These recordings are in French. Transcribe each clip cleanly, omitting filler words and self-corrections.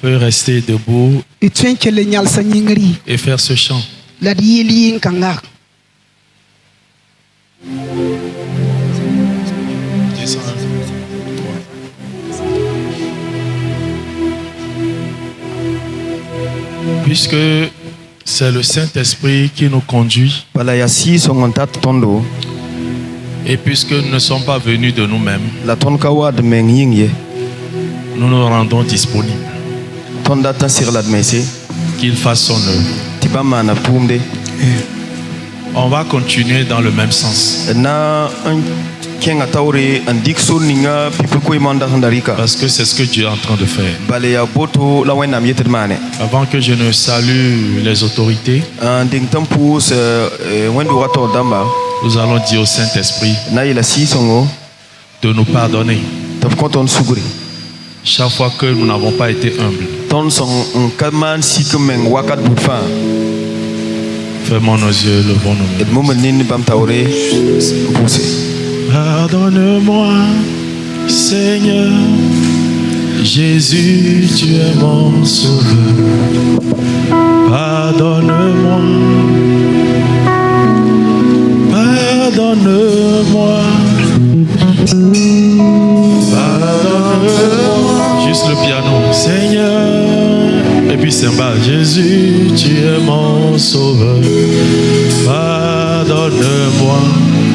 peut rester debout et faire ce chant. Puisque c'est le Saint-Esprit qui nous conduit. Et puisque nous ne sommes pas venus de nous-mêmes, nous nous rendons disponibles. Qu'il fasse son œuvre. On va continuer dans le même sens. Parce que c'est ce que Dieu est en train de faire. Avant que je ne salue les autorités, nous allons dire au Saint-Esprit de nous pardonner. Chaque fois que nous n'avons pas été humbles. Fermons nos yeux, levons nos mains. Pardonne-moi, Seigneur, Jésus, tu es mon sauveur. Pardonne-moi, pardonne-moi, pardonne-moi. Juste le piano, Seigneur, et puis cymbale. Jésus, tu es mon sauveur. Pardonne-moi,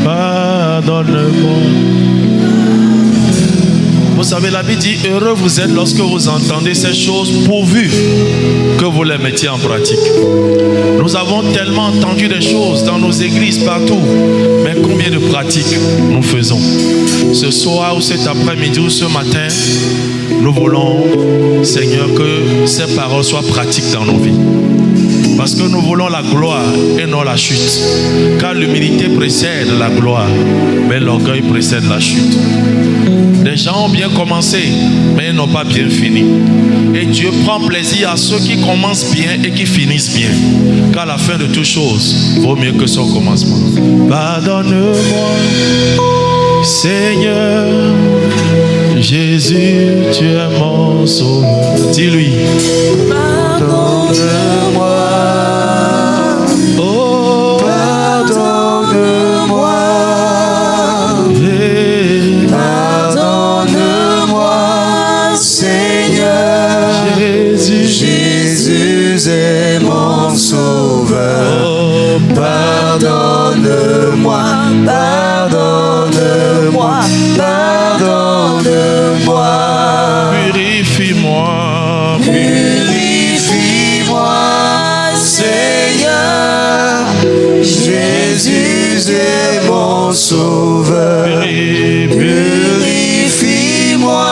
pardonne-moi. Vous savez, la Bible dit, heureux vous êtes lorsque vous entendez ces choses pourvu que vous les mettiez en pratique. Nous avons tellement entendu des choses dans nos églises partout, mais combien de pratiques nous faisons? Ce soir ou cet après-midi ou ce matin, nous voulons, Seigneur, que ces paroles soient pratiques dans nos vies. Parce que nous voulons la gloire et non la chute. Car l'humilité précède la gloire, mais l'orgueil précède la chute. Les gens ont bien commencé, mais ils n'ont pas bien fini. Et Dieu prend plaisir à ceux qui commencent bien et qui finissent bien. Car la fin de toute chose vaut mieux que son commencement. Pardonne-moi, Seigneur, Jésus, tu es mon sauveur. Dis-lui. Pardonne-moi. C'est mon sauveur. Pardonne-moi, pardonne-moi, pardonne-moi. Purifie-moi, purifie-moi, Seigneur. Jésus est mon sauveur. Purifie-moi.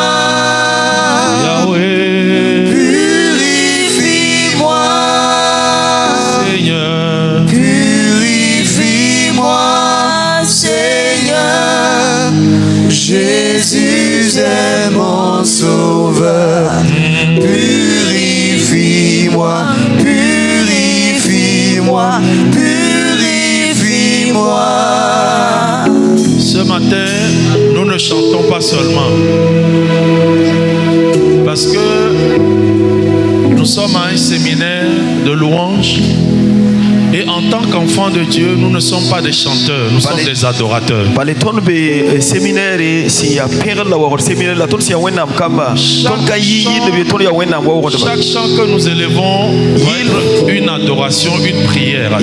Jésus est mon sauveur. Purifie-moi, purifie-moi, purifie-moi. Ce matin, nous ne chantons pas seulement. Parce que nous sommes à un séminaire de louanges. Et en tant qu'enfants de Dieu, nous ne sommes pas des chanteurs, nous sommes des adorateurs. Chaque chant que nous élevons est une adoration, une prière.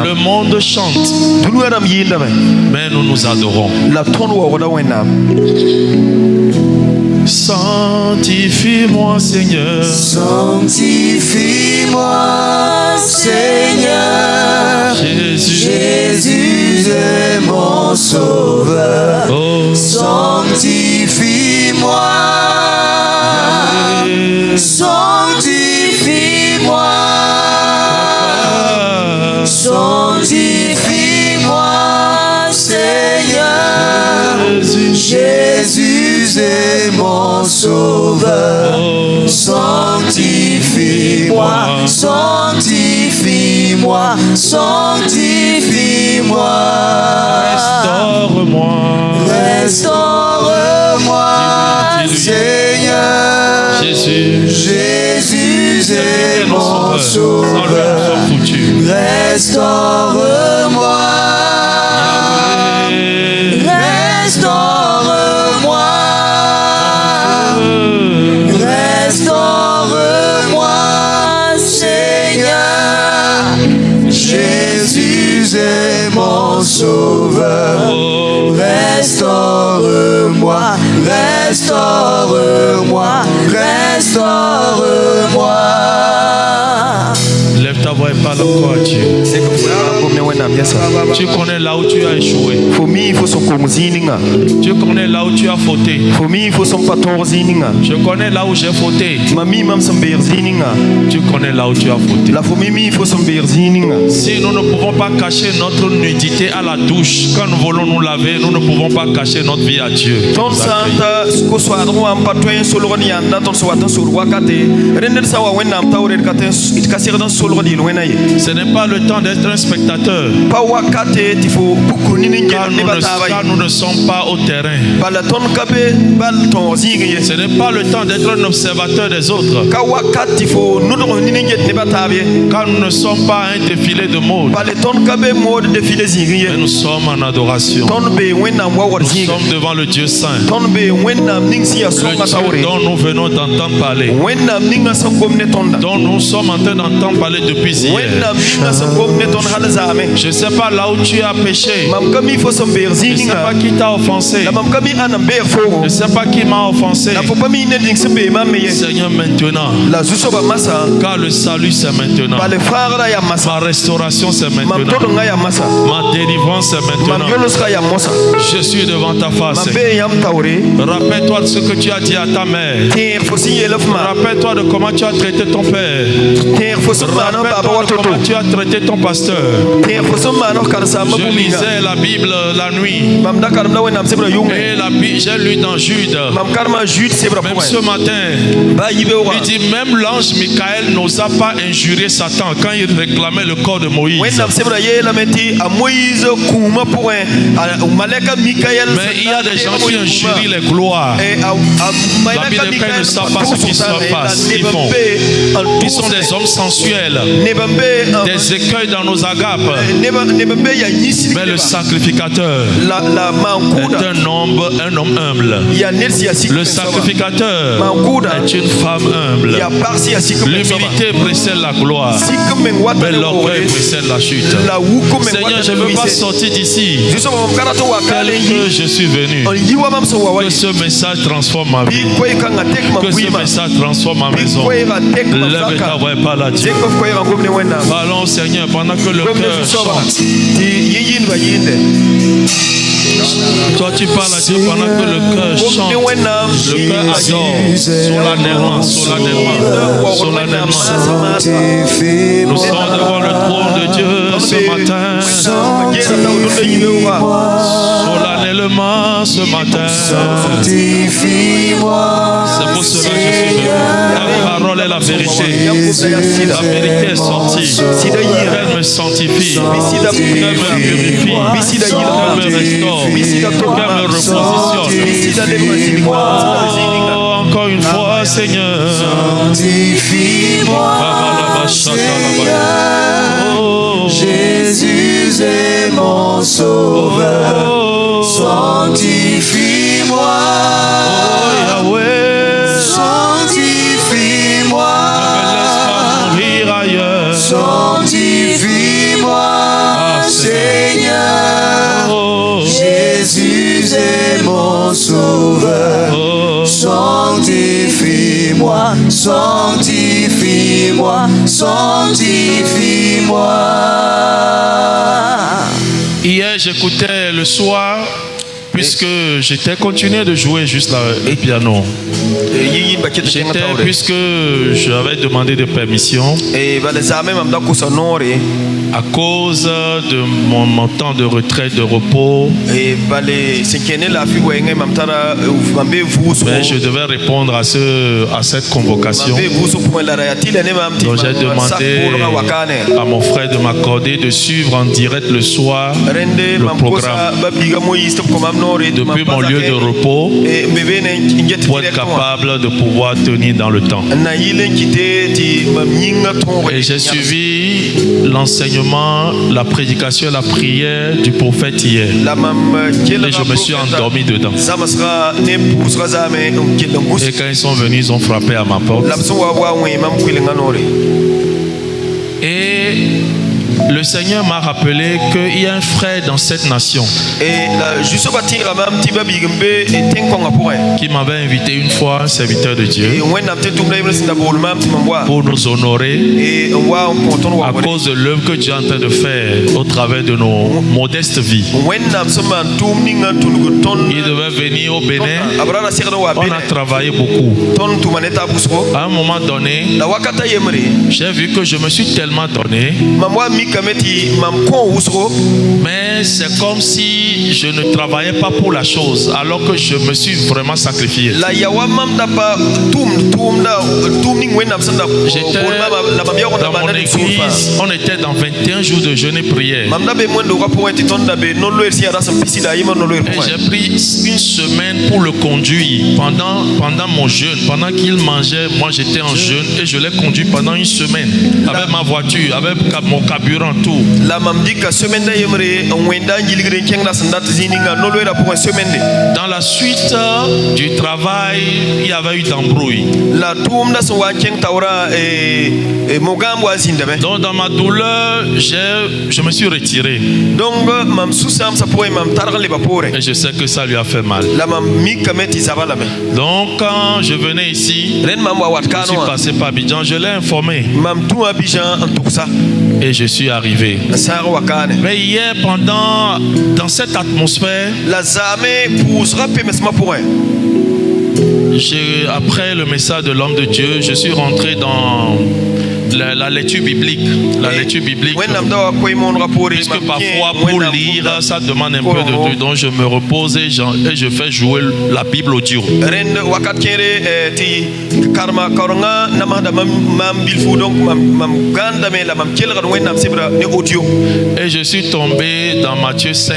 Le monde chante, mais nous nous adorons. Sanctifie-moi, Seigneur. Sanctifie-moi, Seigneur. Jésus est mon sauveur. Oh. Sanctifie-moi. Sanctifie-moi. Sanctifie-moi, Seigneur. Jésus est mon sauveur. Sanctifie-moi, sanctifie-moi, sanctifie-moi. Restaure-moi, restaure-moi. Jésus est mon sauveur. Sans lui, nous sommes foutus. Restaure-moi. Restaure-moi. Restaure-moi, Seigneur. Jésus est mon sauveur. Restaure-moi, restaure-moi, restaure-moi. Lève ta voix et parle encore à Dieu. Tu connais là où tu as échoué. Tu connais là où tu as fauté. Je connais là où j'ai fauté. Tu connais là où tu as fauté. Si nous ne pouvons pas cacher notre nudité à la douche, quand nous voulons nous laver, nous ne pouvons pas cacher notre vie à Dieu. Ce n'est pas le temps d'être un spectateur. Car nous ne sommes pas au terrain. Ce n'est pas le temps d'être un observateur des autres. Car nous ne sommes pas un défilé de mode. Mais nous sommes en adoration. Nous sommes devant le Dieu Saint. Le Dieu dont nous venons d'entendre parler. Dont nous sommes en train d'entendre parler depuis hier. Je ne sais pas là où tu as péché. Je ne sais pas qui t'a offensé. Je ne sais pas qui m'a offensé. Seigneur, maintenant. Car le salut c'est maintenant. Ma restauration c'est maintenant. Ma délivrance c'est maintenant. Je suis devant ta face. Rappelle-toi de ce que tu as dit à ta mère. Rappelle-toi de comment tu as traité ton père. Rappelle-toi de comment tu as traité ton pasteur. Je lisais la Bible la nuit. Et j'ai lu dans Jude. Même ce matin, il dit même l'ange Michael n'osa pas injurier Satan quand il réclamait le corps de Moïse. Mais il y a des gens qui injurient les gloires. La Bible dit qu'ils ne savent pas ce qu'ils se passent. Ils sont des hommes sensuels, des écueils dans nos agapes. Mais le sacrificateur est un homme humble. Le sacrificateur est une femme humble. L'humilité précède la gloire, mais l'orgueil précède la chute. Seigneur, je ne veux pas sortir d'ici tel que je suis venu. Que ce message transforme ma vie. Que ce message transforme ma maison. Lève ta voix et parle à Dieu. Parlons, Seigneur, pendant que le cœur chante. Toi tu parles à Dieu pendant que le cœur chante. Le cœur adore. Solennellement, solennellement, solennellement. Nous sommes devant le trône de Dieu ce matin. Solennellement ce matin. C'est pour cela que je suis venu. La parole est la vérité. La vérité est sortie. Elle me sanctifie. Elle me purifie. Elle me restaure. Elle me repositionne. Oh, encore une fois, Seigneur. Sanctifie-moi, Seigneur. Jésus est mon sauveur. Sanctifie-moi. Oh, Yahweh. Sanctifie-moi. Ne me laisse pas mourir ailleurs. Sanctifie-moi, Seigneur. Oh. Jésus est mon sauveur. Oh. Sanctifie-moi, sanctifie-moi, sanctifie-moi. Hier, j'écoutais le soir, puisque j'étais continué de jouer juste le piano. Puisque j'avais demandé de permission à cause de mon temps de retraite, de repos. Mais je devais répondre à cette convocation. Donc j'ai demandé à mon frère de m'accorder de suivre en direct le soir le programme. depuis mon lieu de repos pour être capable de pouvoir tenir dans le temps. Et j'ai suivi l'enseignement, la prédication, la prière du prophète hier. Et je me suis endormi dedans. Et quand ils sont venus, ils ont frappé à ma porte. Et le Seigneur m'a rappelé qu'il y a un frère dans cette nation qui m'avait invité une fois, un serviteur de Dieu, pour nous honorer à cause de l'œuvre que Dieu est en train de faire au travers de nos modestes vies. Il devait venir au Bénin. On a travaillé beaucoup. À un moment donné, j'ai vu que je me suis tellement donné, mais c'est comme si je ne travaillais pas pour la chose, alors que je me suis vraiment sacrifié. J'étais dans mon église, on était dans 21 jours de jeûne et prière. Et j'ai pris une semaine pour le conduire pendant mon jeûne. Pendant qu'il mangeait, moi j'étais en jeûne et je l'ai conduit pendant une semaine avec ma voiture, avec mon carburant, tout. Dans la suite du travail, il y avait eu d'embrouille. Donc dans ma douleur, je me suis retiré. Et je sais que ça lui a fait mal. Donc quand je venais ici, je suis passé par Abidjan, je l'ai informé. Et je suis arrivé. Mais hier, dans cette atmosphère, après le message de l'homme de Dieu, je suis rentré dans la lecture biblique. La lecture biblique. Puisque parfois pour lire, ça demande un peu de temps. Donc je me repose et je fais jouer la Bible audio. Et je suis tombé dans Matthieu 5.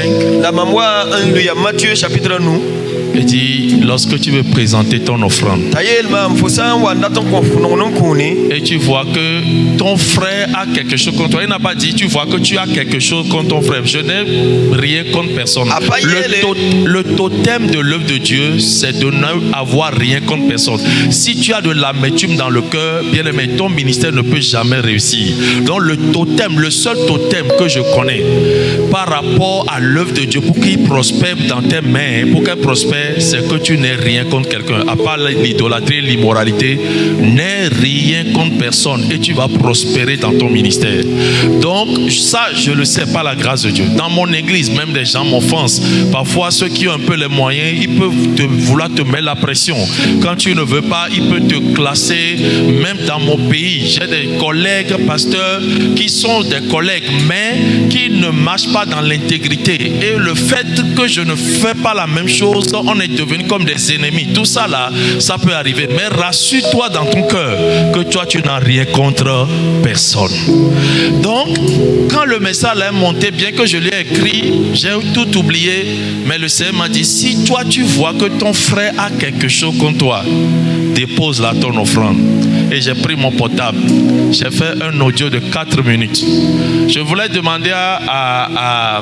Il dit, lorsque tu veux présenter ton offrande et tu vois que ton frère a quelque chose contre toi, il n'a pas dit tu vois que tu as quelque chose contre ton frère. Je n'ai rien contre personne. Le totem de l'œuvre de Dieu, c'est de n'avoir rien contre personne. Si tu as de l'amertume dans le cœur, bien aimé, ton ministère ne peut jamais réussir. Donc le totem, le seul totem que je connais par rapport à l'œuvre de Dieu pour qu'il prospère dans tes mains, pour qu'elle prospère, c'est que tu n'aies rien contre quelqu'un. À part l'idolâtrie, l'immoralité, n'aie rien contre personne et tu vas prospérer dans ton ministère. Donc ça, je le sais par la grâce de Dieu. Dans mon église, même des gens m'offensent. Parfois, ceux qui ont un peu les moyens, ils peuvent vouloir te mettre la pression. Quand tu ne veux pas, ils peuvent te classer. Même dans mon pays, j'ai des collègues pasteurs qui sont des collègues, mais qui ne marchent pas dans l'intégrité. Et le fait que je ne fais pas la même chose, on est devenus comme des ennemis. Tout ça là, ça peut arriver. Mais rassure-toi dans ton cœur que toi, tu n'as rien contre personne. Donc, quand le message est monté, bien que je l'ai écrit, j'ai tout oublié. Mais le Seigneur m'a dit, si toi, tu vois que ton frère a quelque chose contre toi, dépose là ton offrande. Et j'ai pris mon portable. J'ai fait un audio de 4 minutes. Je voulais demander à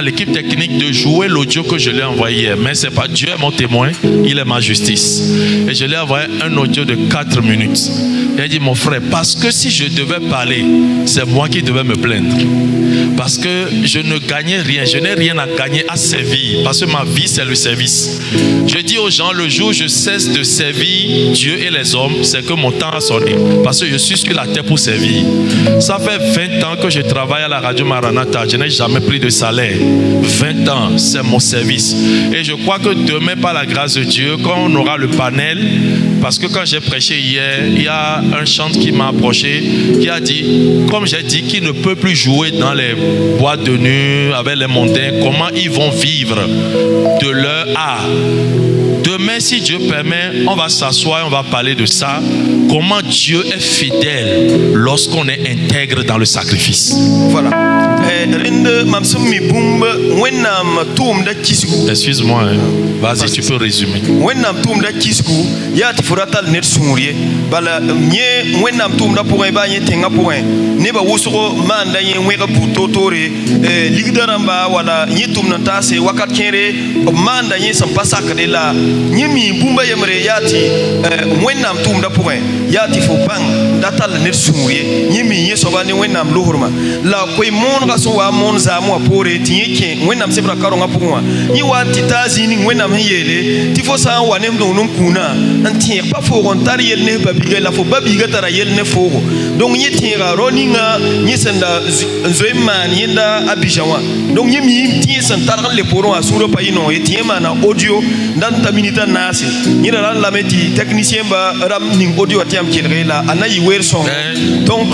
l'équipe technique de jouer l'audio que je l'ai envoyé hier. Mais c'est pas Dieu est mon témoin, il est ma justice. Et je lui ai envoyé un audio de 4 minutes. Il a dit, mon frère, parce que si je devais parler, c'est moi qui devais me plaindre. Parce que je ne gagnais rien, je n'ai rien à gagner à servir. Parce que ma vie, c'est le service. Je dis aux gens, le jour où je cesse de servir Dieu et les hommes, c'est que mon temps a sonné. Parce que je suis sur la terre pour servir. Ça fait 20 ans que je travaille à la radio Maranatha. Je n'ai jamais pris de salaire. 20 ans, c'est mon service. Et je crois que demain, par la grâce de Dieu, quand on aura le panel, parce que quand j'ai prêché hier, il y a un chant qui m'a approché, qui a dit, comme j'ai dit, qu'il ne peut plus jouer dans les boîtes de nuit avec les mondains, comment ils vont vivre de leur art. Demain, si Dieu permet, on va s'asseoir et on va parler de ça. Comment Dieu est fidèle lorsqu'on est intègre dans le sacrifice. Voilà. Excuse-moi, vas-y, tu peux résumer. la koy mon ga so wa mon za mo apore tieke wenam se bra karonga pungwa ni wa titazi ni wenam yele ti fo sa wa nem don kuna anti pa fo gon tar yel ne babiga la fo babiga tara yel ne fo donc ni tira roninga ni senda zoeman yenda abijawa donc ni mi ti sen tar le poron asuro pa ino e ti mana audio dan ta minita nasi ni la la meti technicien ba ram ning audio atiam kidre la anayi wer son donc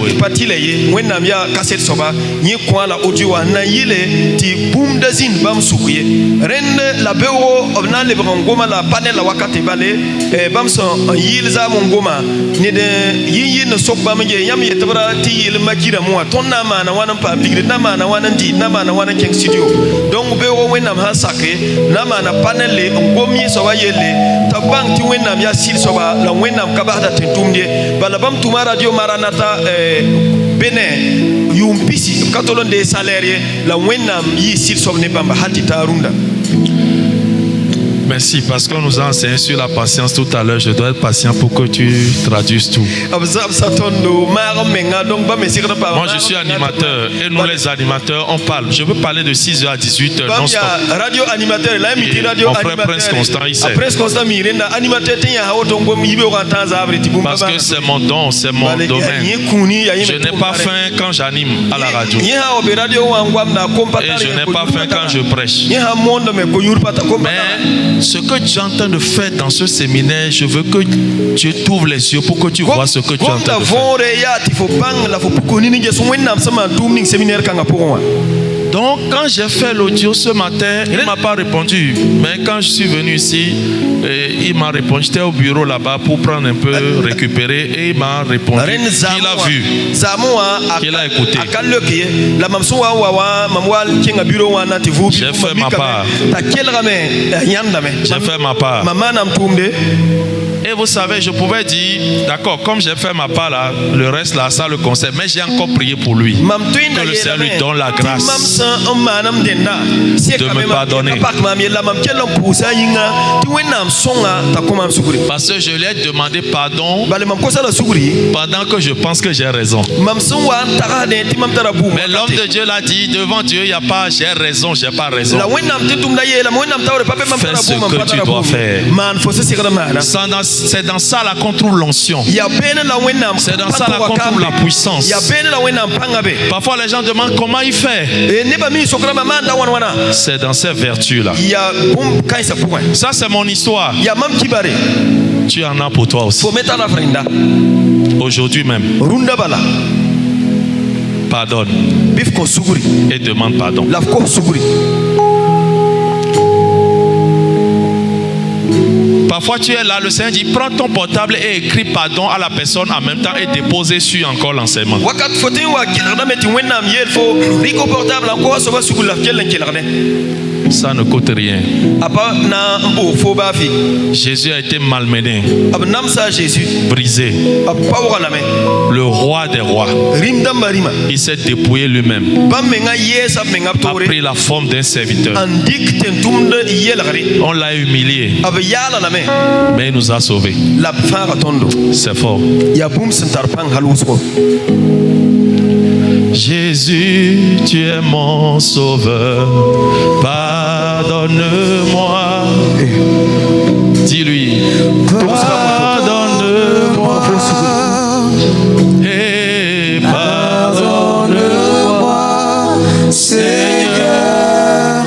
ni pati le ye wenam ya cassette soba ni kwa la audio na yile ti boom dazin bam sukuye ren la bewo obna le ngoma la panel la wakati bale bam so yil za ngoma ni de yi na sok bam je yam ye tabra ti yil makira mo ton na ma na wana pa bigre na ma na wana ndi na ma na wana king studio donc bewo wenam ha sakre na ma na panel le ngomi so wa yele tabang ti wenam ya sil soba la wenam kabada tentumde bala bam tuma radio maranata bene yum pisi katolon de salaire la wenam yi sil sobne bamba hatita runda. Merci, parce qu'on nous a enseigné sur la patience tout à l'heure. Je dois être patient pour que tu traduises tout. Moi, je suis animateur et nous, les animateurs, on parle. Je veux parler de 6h à 18h non-stop. Mon frère Prince Constant, il sait. Parce que c'est mon don, c'est mon domaine. Je n'ai pas faim quand j'anime à la radio. Et je n'ai pas faim quand je prêche. Mais ce que tu es en train de faire dans ce séminaire, je veux que tu t'ouvres les yeux pour que tu vois ce que tu es en train de faire. Donc, quand j'ai fait l'audio ce matin, il ne m'a pas répondu. Mais quand je suis venu ici, il m'a répondu. J'étais au bureau là-bas pour prendre un peu, récupérer. Et il m'a répondu. Il a vu. Il a écouté. J'ai fait ma part. J'ai fait ma part. Et vous savez, je pouvais dire, d'accord, comme j'ai fait ma part là, le reste là, ça le concerne. Mais j'ai encore prié pour lui. Que le Seigneur lui donne la grâce de me pardonner. Parce que je lui ai demandé pardon pendant que je pense que j'ai raison. Mais l'homme de Dieu l'a dit, devant Dieu, il n'y a pas j'ai raison, j'ai pas raison. Fais ce que tu dois faire. C'est dans ça là qu'on trouve l'onction. C'est dans ça là qu'on trouve la puissance. Parfois les gens demandent comment il fait. C'est dans ces vertus là. Ça c'est mon histoire. Tu en as pour toi aussi. Aujourd'hui même. Pardonne. Et demande pardon. Parfois tu es là, le Seigneur dit prends ton portable et écris pardon à la personne en même temps et déposer sur encore l'enseignement. Ça ne coûte rien. Jésus a été malmené, brisé. Le roi des rois, il s'est dépouillé lui-même, a pris la forme d'un serviteur. On l'a humilié, mais il nous a sauvés. C'est fort. Jésus, tu es mon sauveur, pardonne-moi. Dis-lui, pardonne-moi. Et pardonne-moi, Seigneur.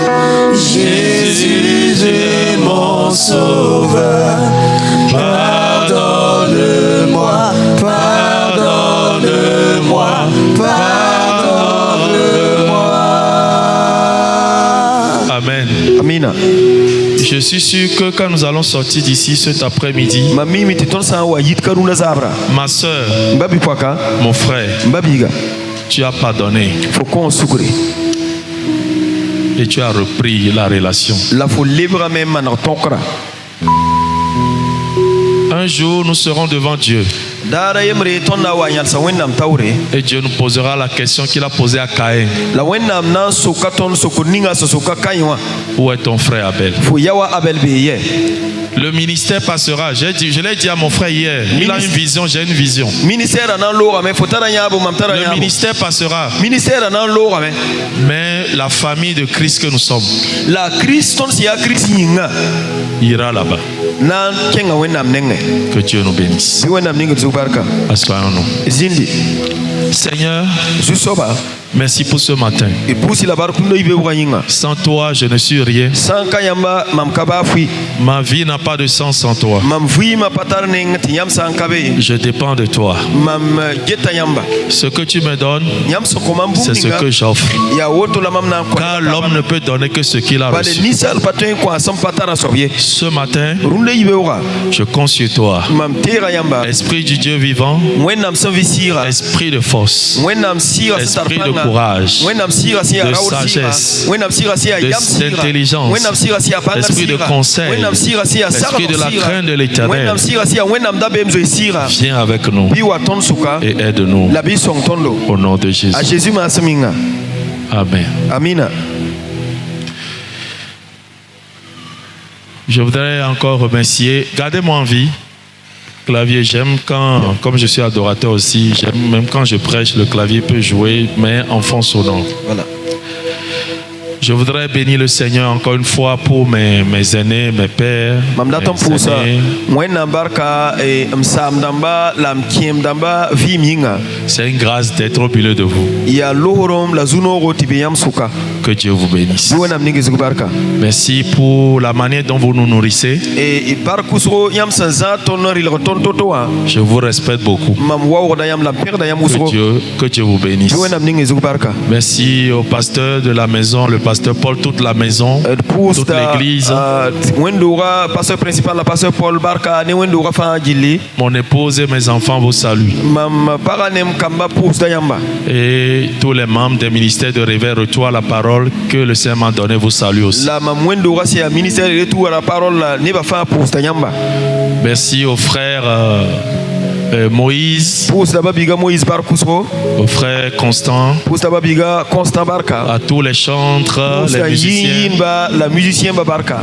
Jésus est mon sauveur, pardonne-moi, pardonne-moi, pardonne-moi. Amen. Amina. Je suis sûr que quand nous allons sortir d'ici cet après-midi, ma soeur, mon frère, tu as pardonné Faut qu'on sougre. et tu as repris la relation. La faut libre même man tokra. Un jour, nous serons devant Dieu Dara yemre tonna wa nyal sa wennam tawre. et Dieu nous posera la question qu'il a posée à Caïn. La wennam na soka ton sokuninga soka kaywa. Où est ton frère Abel? Faut yawa Abel beye. Le ministère passera. Je l'ai dit à mon frère hier. Il a une vision, j'ai une vision. Ministère nan lora me fotara nyabo mamtara Le nyabo. ministère passera. Ministère nan lora me. Mais la famille de Christ que nous sommes La Christon si ya Christ yinga. ira là-bas. Nan kenga wennam nenge. Que Dieu nous bénisse. Si wennam ninga zubarka. Assoyons-nous. Zindi. Seigneur, Zusoba. merci pour ce matin. Et pousse la barkundo ibe wanyinga. Sans toi, je ne suis rien. Sans kayamba mam kaba fui. Ma vie n'a pas de sens sans toi. Mam fui ma patar neng tiam sans kabe. Je dépends de toi. Mam geta yamba. Ce que tu me donnes, Yam sokomam c'est ce que j'offre. Ya woto la mam na ko. Car l'homme ne peut donner que ce qu'il a Bale reçu. nisal patin ko asam patara sobye. Ce matin, Runde ibe wa. je compte sur toi. Mam tera yamba. Esprit du Dieu vivant, Wennam sanvisira. esprit de force, Wennam sira esprit de courage, Wennam sira si de raoul sagesse, Wennam sira si yam sira. d'intelligence, Wennam sira si pangar esprit de conseil, Wennam sira si esprit de la crainte de l'Éternel. Wennam sira si wennam dabe mzo sira. viens avec nous Biwa ton suka. et aide-nous La bi song tondo. au nom de Jésus. A Jésus ma saminga. Amen. Amina. Je voudrais encore remercier. Gardez-moi en vie. Clavier, j'aime quand, comme je suis adorateur aussi, j'aime même quand je prêche, le clavier peut jouer, mais en fond sonore. Voilà. Je voudrais bénir le Seigneur encore une fois pour mes aînés, mes pères, Mamda ton mes pousa. aînés. Wennam barka e msam damba lam kiem damba vi minga. C'est une grâce d'être au milieu de vous. Ya lohorom la zunoro tibiyam suka. Que Dieu vous bénisse. Wennam ningi zubarka. Merci pour la manière dont vous nous nourrissez. E barkusro yam sanza tonori le ton totoa. Je vous respecte beaucoup. Mam wawo da yam la per da yam usro. Que Dieu vous bénisse. Wennam ningi zubarka. Merci au pasteur de la maison, le pasteur Paul, toute la maison, toute l'église. Wendora pasteur principal la pasteur Paul barka ne wendora fa jilli. Mon épouse et mes enfants vous saluent. Mam paranem kamba pous da yamba. Et tous les membres des ministères de réveil, retour à la parole que le Seigneur m'a donné vous saluent aussi. La mam wendora c'est ministère de retour à la parole ne va fa pous da yamba. Merci aux frères Moïse, Pous da babiga Moïse barkusro. au frère Constant, Pous da babiga Constant barka. à tous les chantres, Pous les da musiciens. yimba la musicien barka.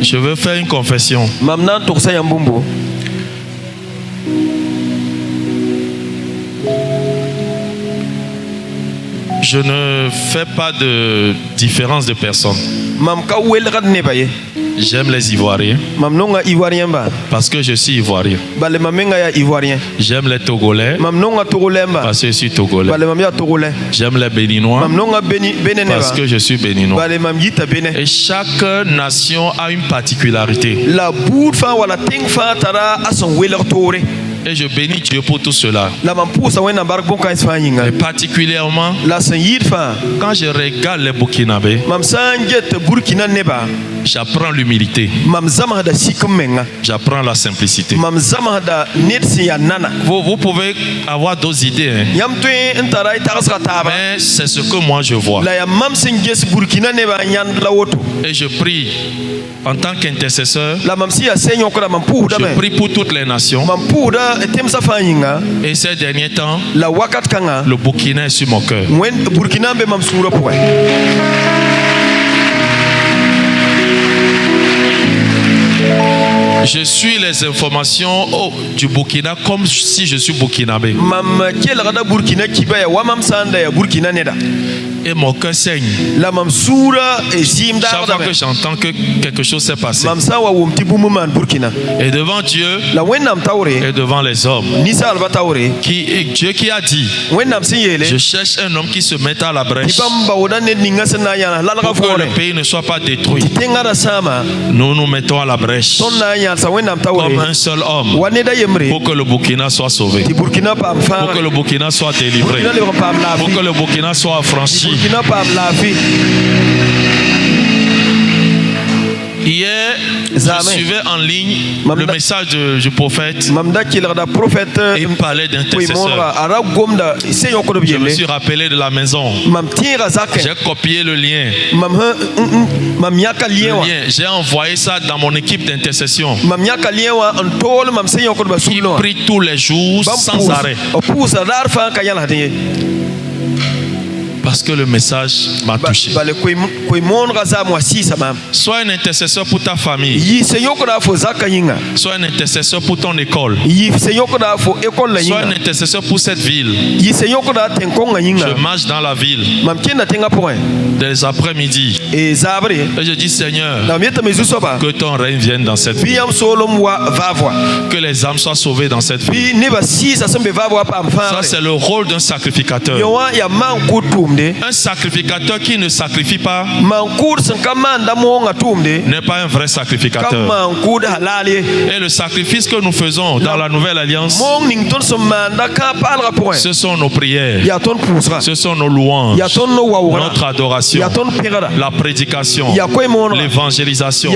Je veux faire une confession. Mamna toksa yambumbo. Je ne fais pas de différence de personnes. Mam ka wel rad ne baye. J'aime les Ivoiriens Mam nonga ivoirien ba. parce que je suis Ivoirien. Bale mamenga ya ivoirien. J'aime les Togolais Mam nonga togolemba. parce que je suis Togolais. Bale mam ya togolais. J'aime les Béninois Mam nonga benene parce ba. que je suis Béninois. Bale mam yita bene. Et chaque nation a une particularité. La bout fa wala ting fa tara ason weler tore. Et je bénis Dieu pour tout cela. La mam pousa wena bark bon ka isfa yinga. Et particulièrement, La san yit fa. quand je regarde les Burkinabés, Mam sanjet Burkina neba. j'apprends l'humilité, Mam zama da sikum menga. j'apprends la simplicité. Mam zama da netsi ya nana. Vous pouvez avoir d'autres idées, hein, Yam tue ntara itarasra taba. mais c'est ce que moi je vois. La ya mam singes Burkina neba nyan la woto. Et je prie en tant qu'intercesseur, La mam si ya senyo kora mam pouda je me. prie pour toutes les nations. Mam pouda etem sa fa yinga. Et ces derniers temps, La wakat kanga. le Burkina est sur mon cœur. Mwen Burkina be mam sura pour. Je suis les informations du Burkina comme si je suis burkinabé. Mam kiel rada Burkina kiba ya wa mam sanda ya Burkina neda. Et mon cœur saigne La mam sura e sim da chaque rada fois que me. j'entends que quelque chose s'est passé. Mam sa wa wumti bumu man Burkina. Et devant Dieu La wenam tawre. et devant les hommes, Nisa alba tawre. Dieu qui a dit, Wenam sin yele. je cherche un homme qui se mette à la brèche Ibam ba wodan ne ninga sana ya la la pour que fore. le pays ne soit pas détruit. Tengara sama. Nous nous mettons à la brèche Ton na ya sa wenam tawre. comme un seul homme Wane da yemre. pour que le Burkina soit sauvé, Ti Burkina pa am pour fara. que le Burkina soit délivré, Burkina le pa am la pour fi. que le Burkina soit affranchi. Burkina pa am la fi. Hier, suivais en ligne le message du prophète. Et il parlait d'intercesseur. Je me suis rappelé de la maison. J'ai copié le lien. J'ai envoyé ça dans mon équipe d'intercession. Qui prie tous les jours sans arrêt. Parce que le message m'a touché. Sois un intercesseur pour ta famille. Sois un intercesseur pour ton école. Sois un intercesseur pour cette ville. Je marche dans la ville des après-midi et je dis Seigneur, que ton règne vienne dans cette ville. Que les âmes soient sauvées dans cette ville. Ça c'est le rôle d'un sacrificateur. Un sacrificateur qui ne sacrifie pas n'est pas un vrai sacrificateur. Et le sacrifice que nous faisons dans la nouvelle alliance, ce sont nos prières, ce sont nos louanges, notre adoration, la prédication, l'évangélisation.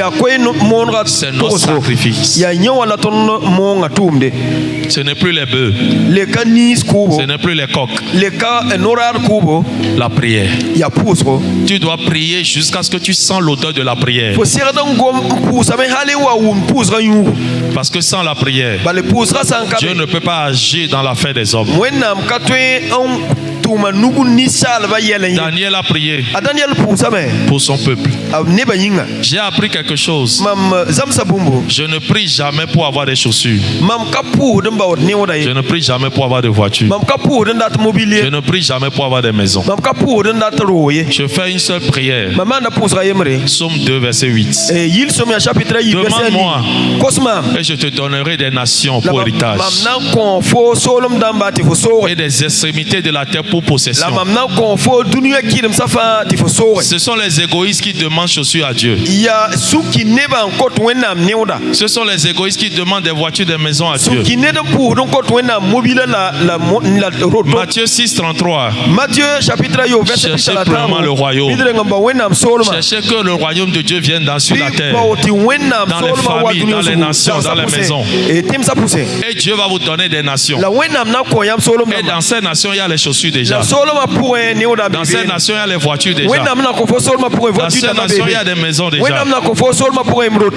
C'est notre sacrifice. Ce n'est plus les bœufs, ce n'est plus les coqs. La prière. Tu dois prier jusqu'à ce que tu sens l'odeur de la prière. Parce que sans la prière, Dieu ne peut pas agir dans l'affaire des hommes. Daniel a prié pour son peuple. J'ai appris quelque chose. Je ne prie jamais pour avoir des chaussures. Je ne prie jamais pour avoir des voitures. Je ne prie jamais pour avoir des maisons. Je fais une seule prière. Psaume 2 verset 8. Demande-moi et je te donnerai des nations pour héritage et des extrémités de la terre pour possession. Ce sont les égoïstes qui demandent chaussures à Dieu. Ce sont les égoïstes qui demandent des voitures, des maisons à Dieu. Matthieu 6:33. Cherchez premièrement le royaume. Cherchez que le royaume de Dieu vienne sur la terre, dans les familles, dans les nations, dans les maisons. Et Dieu va vous donner des nations. Et dans ces nations, il y a les chaussures déjà. Dans ces nations, il y a les voitures déjà. Dans ces nations, il y a des maisons déjà.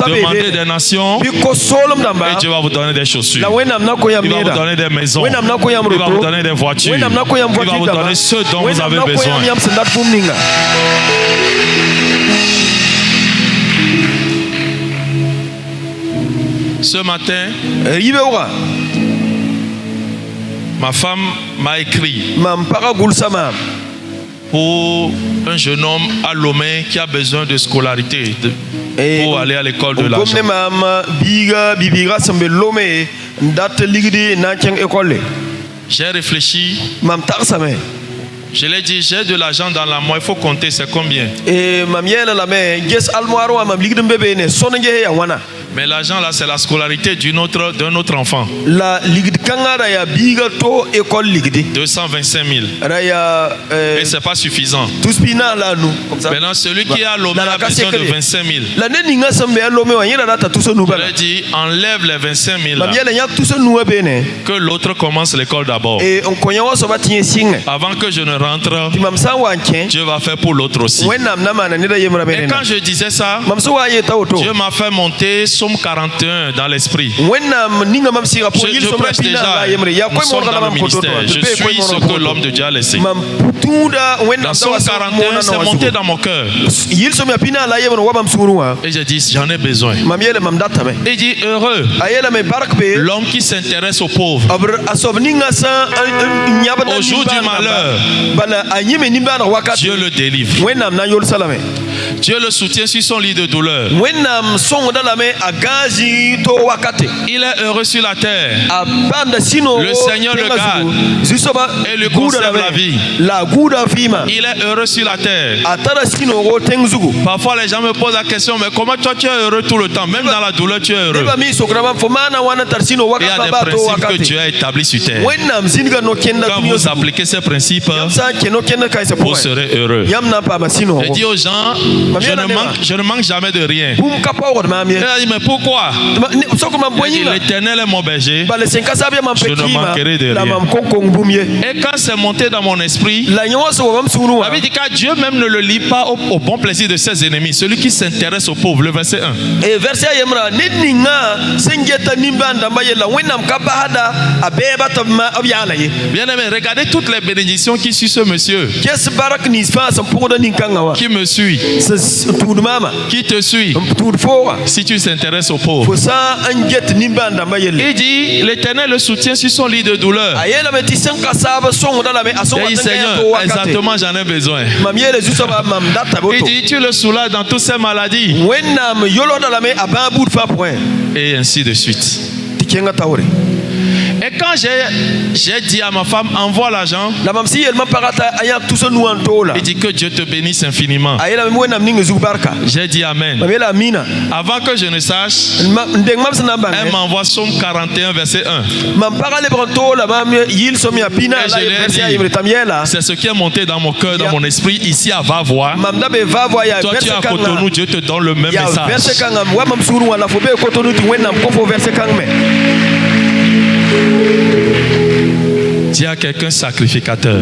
Demandez des nations et Dieu va vous donner des chaussures. Il va vous donner des maisons. Il va vous donner des voitures. Il va vous donner ce dont vous avez besoin. Ce matin, ma femme m'a écrit pour un jeune homme à Lomé qui a besoin de scolarité pour aller à l'école de l'argent. J'ai réfléchi. Je l'ai dit, j'ai de l'argent dans la main, il faut compter, c'est combien? Mais l'argent là, c'est la scolarité d'un autre enfant. 225 000. Et c'est pas suffisant. Maintenant, celui qui a l'homme a besoin de 25 000. Je l'ai dit, enlève les 25 000 là. Que l'autre commence l'école d'abord. Avant que je ne rentre, Dieu va faire pour l'autre aussi. Et quand je disais ça, Dieu m'a fait monter Psaume 41 dans l'esprit. Je prêche déjà. Nous sommes dans le ministère. Je suis ce que l'homme de Dieu a laissé. Dans Psaume 41, c'est monté dans mon cœur. Et j'ai dit, j'en ai besoin. Et il dit, heureux l'homme qui s'intéresse aux pauvres. Au jour du malheur, Dieu le délivre. Dieu le soutient sur son lit de douleur. Il est heureux sur la terre. Le Seigneur le garde et lui conserve la vie. Il est heureux sur la terre. Parfois les gens me posent la question, mais comment toi tu es heureux tout le temps? Même dans la douleur tu es heureux. Il y a des principes que Dieu a établis sur terre. Quand vous appliquez ces principes, vous serez heureux. Je dis aux gens, je ne manque jamais de rien. Il a dit, mais pourquoi? L'Éternel est mon berger, je ne manquerai de rien. Et quand c'est monté dans mon esprit, la Bible dit que Dieu même ne le lit pas au bon plaisir de ses ennemis, celui qui s'intéresse aux pauvres, le verset 1. Et verset bien aimé, regardez toutes les bénédictions qui suivent ce monsieur. Qui me suit, qui te suit, si tu t'intéresses aux pauvres. Il dit, l'Éternel le soutient sur son lit de douleur. Et il dit, Seigneur, exactement j'en ai besoin. Il dit, tu le soulages dans toutes ses maladies. Et ainsi de suite. Et quand j'ai dit à ma femme, envoie l'argent, il dit que Dieu te bénisse infiniment. J'ai dit Amen. Avant que je ne sache, elle m'envoie Somme 41, verset 1. C'est ce qui est monté dans mon cœur, dans mon esprit, ici à Va-Voir. Toi tu es à Cotonou, Dieu te donne le même message. Dis à quelqu'un sacrificateur.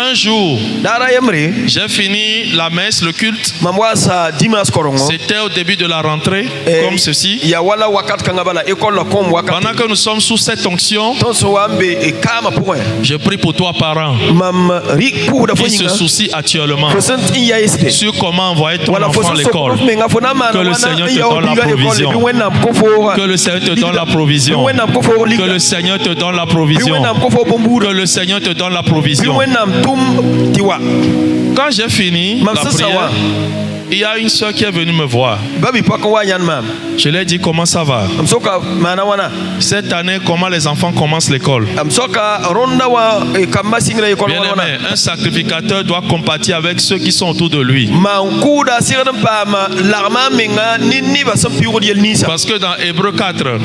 Un jour, j'ai fini la messe, le culte. C'était au début de la rentrée, comme ceci. Pendant que nous sommes sous cette onction, je prie pour toi, parents, qui se soucient actuellement sur comment envoyer ton enfant à l'école. Que le Seigneur te donne la provision. Que le Seigneur te donne la provision. Que le Seigneur te donne la provision. Que le Seigneur te donne la provision. Quand j'ai fini la prière, il y a une soeur qui est venue me voir. Je lui ai dit comment ça va. Cette année, comment les enfants commencent l'école. Bien aimé, un sacrificateur doit compatir avec ceux qui sont autour de lui. Parce que dans Hébreux 4,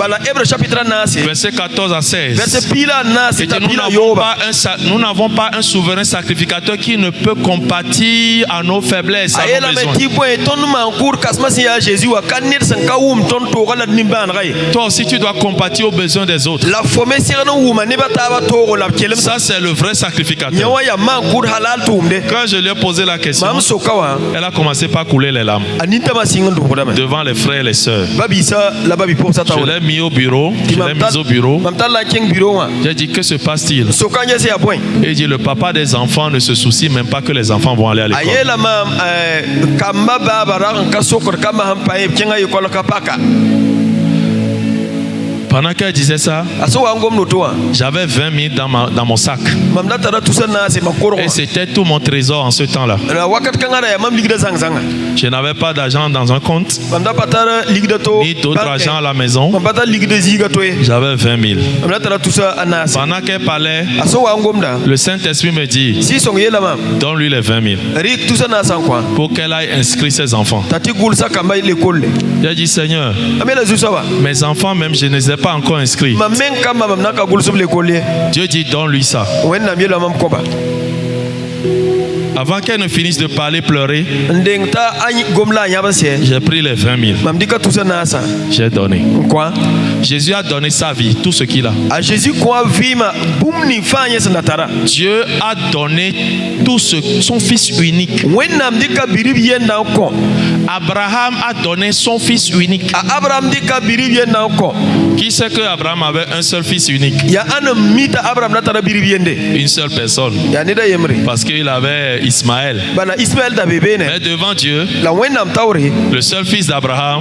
verset 14 à 16, nous n'avons pas un souverain sacrificateur qui ne peut compatir à nos faiblesses, à nos besoins. Toi aussi tu dois compatir aux besoins des autres. Ça c'est le vrai sacrificateur. Quand je lui ai posé la question, elle a commencé par couler les larmes devant les frères et les sœurs. Je l'ai mis au bureau. J'ai dit, que se passe-t-il? Et il dit, le papa des enfants ne se soucie même pas que les enfants vont aller à l'école. Pendant qu'elle disait ça, j'avais 20 000 dans mon sac. Et c'était tout mon trésor en ce temps-là. Je n'avais pas d'argent dans un compte, ni d'autre argent à la maison. J'avais 20 000. Pendant qu'elle parlait, le Saint-Esprit me dit, donne-lui les 20 000 pour qu'elle aille inscrire ses enfants. J'ai dit, Seigneur, mes enfants même, je ne les ai pas encore inscrits. Dieu dit, donne-lui ça. Avant qu'elle ne finisse de parler, pleurer, j'ai pris les 20 000. J'ai donné. Jésus a donné sa vie, tout ce qu'il a. Dieu a donné tout son fils unique. Abraham a donné son fils unique. Qui sait que Abraham avait un seul fils unique? Une seule personne. Parce qu'il avait Ismaël. Mais devant Dieu, le seul fils d'Abraham,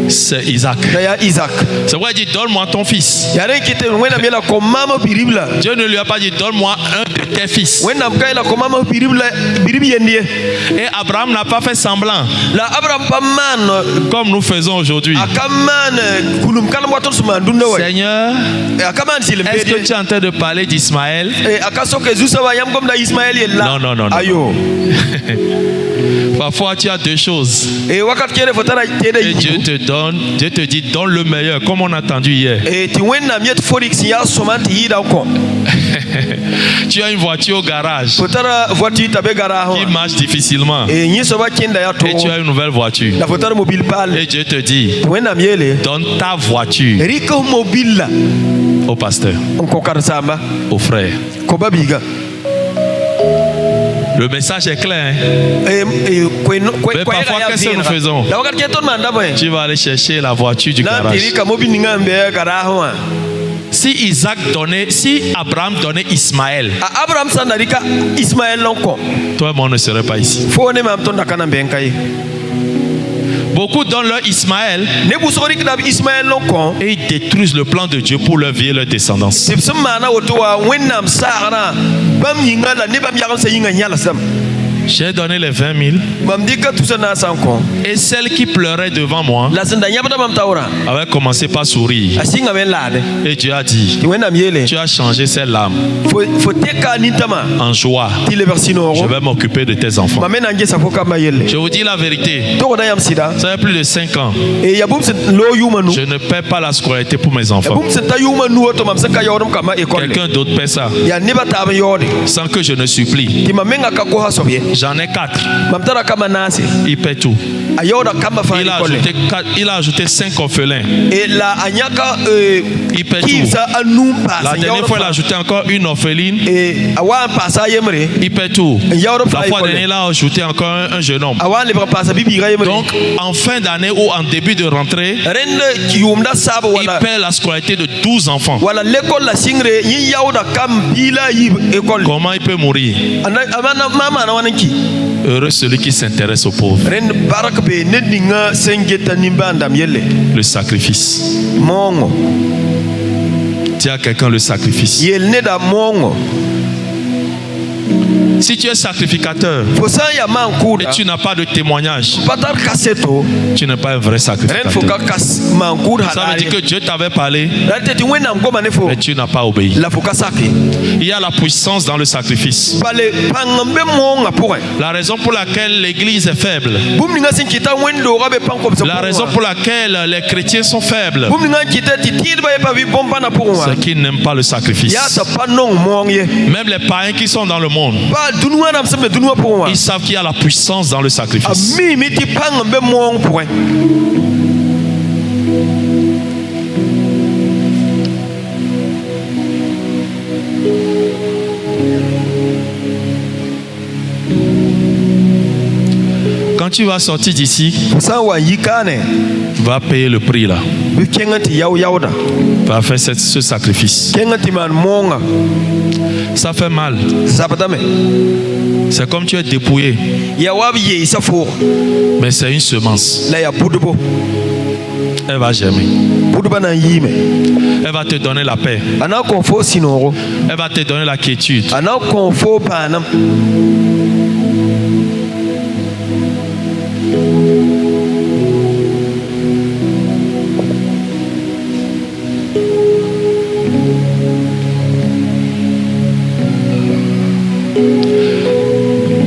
c'est Isaac. C'est pourquoi il dit, donne-moi ton fils. Dieu ne lui a pas dit, donne-moi un de tes fils. Et Abraham n'a pas fait semblant, La Abraham pa man comme nous faisons aujourd'hui. akaman kulum kalam waton suma ndunda wa. Seigneur, Akaman est-ce que silembede. tu es en train de parler d'Ismaël? Akasoke zusa wa yam comme da Ismaël yella. Non, non, non, non. Ayo. Parfois, tu as deux choses. Wakat kere fotara tede Et Dieu yitu. te donne, Dieu te dit, donne le meilleur, comme on a entendu hier. Ti wenna miet forik siya somanti yida ko. Tu as une voiture au garage Fotara voiture tabe gara ho. qui marche difficilement. Nyi soba kinda ya to. Et tu as une nouvelle voiture. La fotara mobile pal. Et Dieu te dit, Wenna miele. donne ta voiture Riko mobile la. au pasteur, Ko karsamba. au frère. Ko babiga. Le message est clair. Hein? Mais parfois, qu'est-ce que nous faisons? Tu vas aller chercher la voiture du garage. Si Abraham donnait Ismaël, toi et moi on ne serait pas ici. Beaucoup donnent leur Ismaël et ils détruisent le plan de Dieu pour leur vie et leur descendance. J'ai donné les 20 000 et celle qui pleurait devant moi avait commencé par sourire. Et Dieu a dit, tu as changé ces larmes en joie. Je vais m'occuper de tes enfants. Je vous dis la vérité, ça fait plus de 5 ans. Je ne paie pas la scolarité pour mes enfants. Quelqu'un d'autre paie ça sans que je ne supplie. J'en ai 4. Il paie tout. Il a ajouté 5 orphelins. Il paie tout. La dernière fois, il a ajouté encore une orpheline. Il paie tout. La fois dernière, il a ajouté encore un jeune homme. Donc, en fin d'année ou en début de rentrée, il paie la scolarité de 12 enfants. Comment il peut mourir? Heureux celui qui s'intéresse aux pauvres. Le sacrifice. Dis à quelqu'un le sacrifice. Si tu es sacrificateur et tu n'as pas de témoignage, tu n'es pas un vrai sacrificateur. Ça veut dire que Dieu t'avait parlé, mais tu n'as pas obéi. Il y a la puissance dans le sacrifice. La raison pour laquelle l'église est faible, la raison pour laquelle les chrétiens sont faibles, c'est qu'ils n'aiment pas le sacrifice. Même les païens qui sont dans le monde, ils savent qu'il y a la puissance dans le sacrifice. Quand tu vas sortir d'ici, va payer le prix là. Va faire ce sacrifice. Ça fait mal. C'est comme tu es dépouillé. Mais c'est une semence. Elle va germer. Elle va te donner la paix. Elle va te donner la quiétude.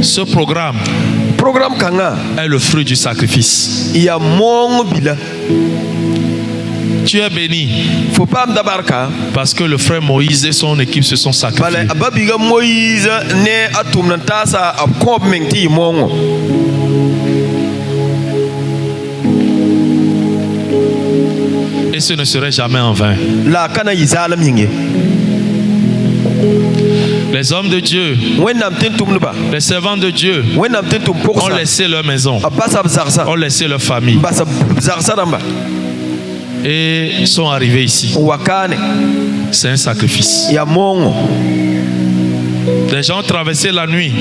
Ce programme est le fruit du sacrifice. Tu es béni parce que le frère Moïse et son équipe se sont sacrifiés. Et ce ne serait jamais en vain. Les hommes de Dieu, les servants de Dieu ont laissé leur maison, ont laissé leur famille et sont arrivés ici. C'est un sacrifice. Les gens ont traversé la nuit.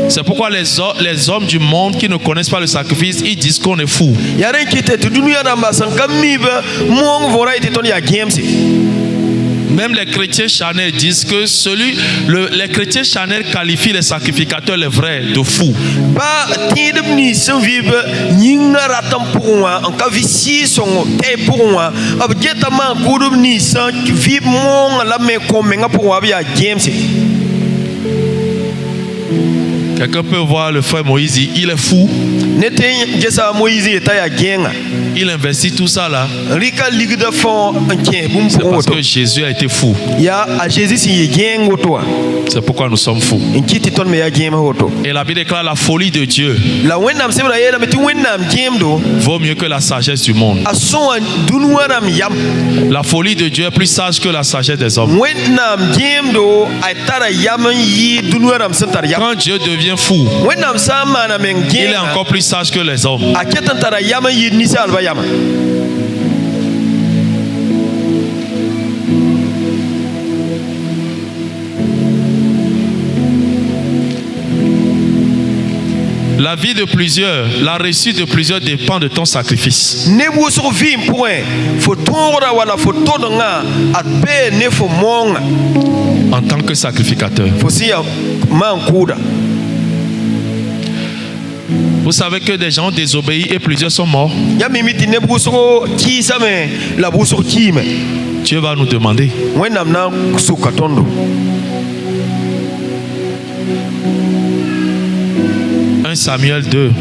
C'est pourquoi les hommes du monde qui ne connaissent pas le sacrifice, ils disent qu'on est fou. Même les chrétiens charnels disent que les chrétiens charnels qualifient les sacrificateurs les vrais de fous. Ba tidem ni san vibe nyinga ratam pourwa en ka visi son te pourwa abjeta ma kudum ni san vibe mon la me comenga pourwa bia James. Quelqu'un peut voir le frère Moïse, il est fou. Nete jesa Moïse eta ya genga. Il investit tout ça là. Rika ligue de fond C'est parce que Jésus a été fou. Ya a Jésus si gengo toi. C'est pourquoi nous sommes fous. Nkiti ton me ya gema hoto. Et la Bible déclare la folie de Dieu La wennam sebra yela meti wennam gemdo. vaut mieux que la sagesse du monde. Ason dunwaram yam. La folie de Dieu est plus sage que la sagesse des hommes. Wennam gemdo aytara yam yi dunwaram santar yam. Quand Dieu devient fou, Wennam sama na men il est genga. encore plus sage que les hommes. Aketantara yam yi nisa alba yam. La vie de plusieurs, la réussite de plusieurs dépend de ton sacrifice. Ne wusu vim point. Fo tora wala fo todonga atbe ne fo monga. En tant que sacrificateur. Fo siya mankuda. Vous savez que des gens ont désobéi et plusieurs sont morts. Ya mimiti ne wusu ki same la wusu ki me. Dieu va nous demander. Wennam na sukatondo. 1 Samuel 2.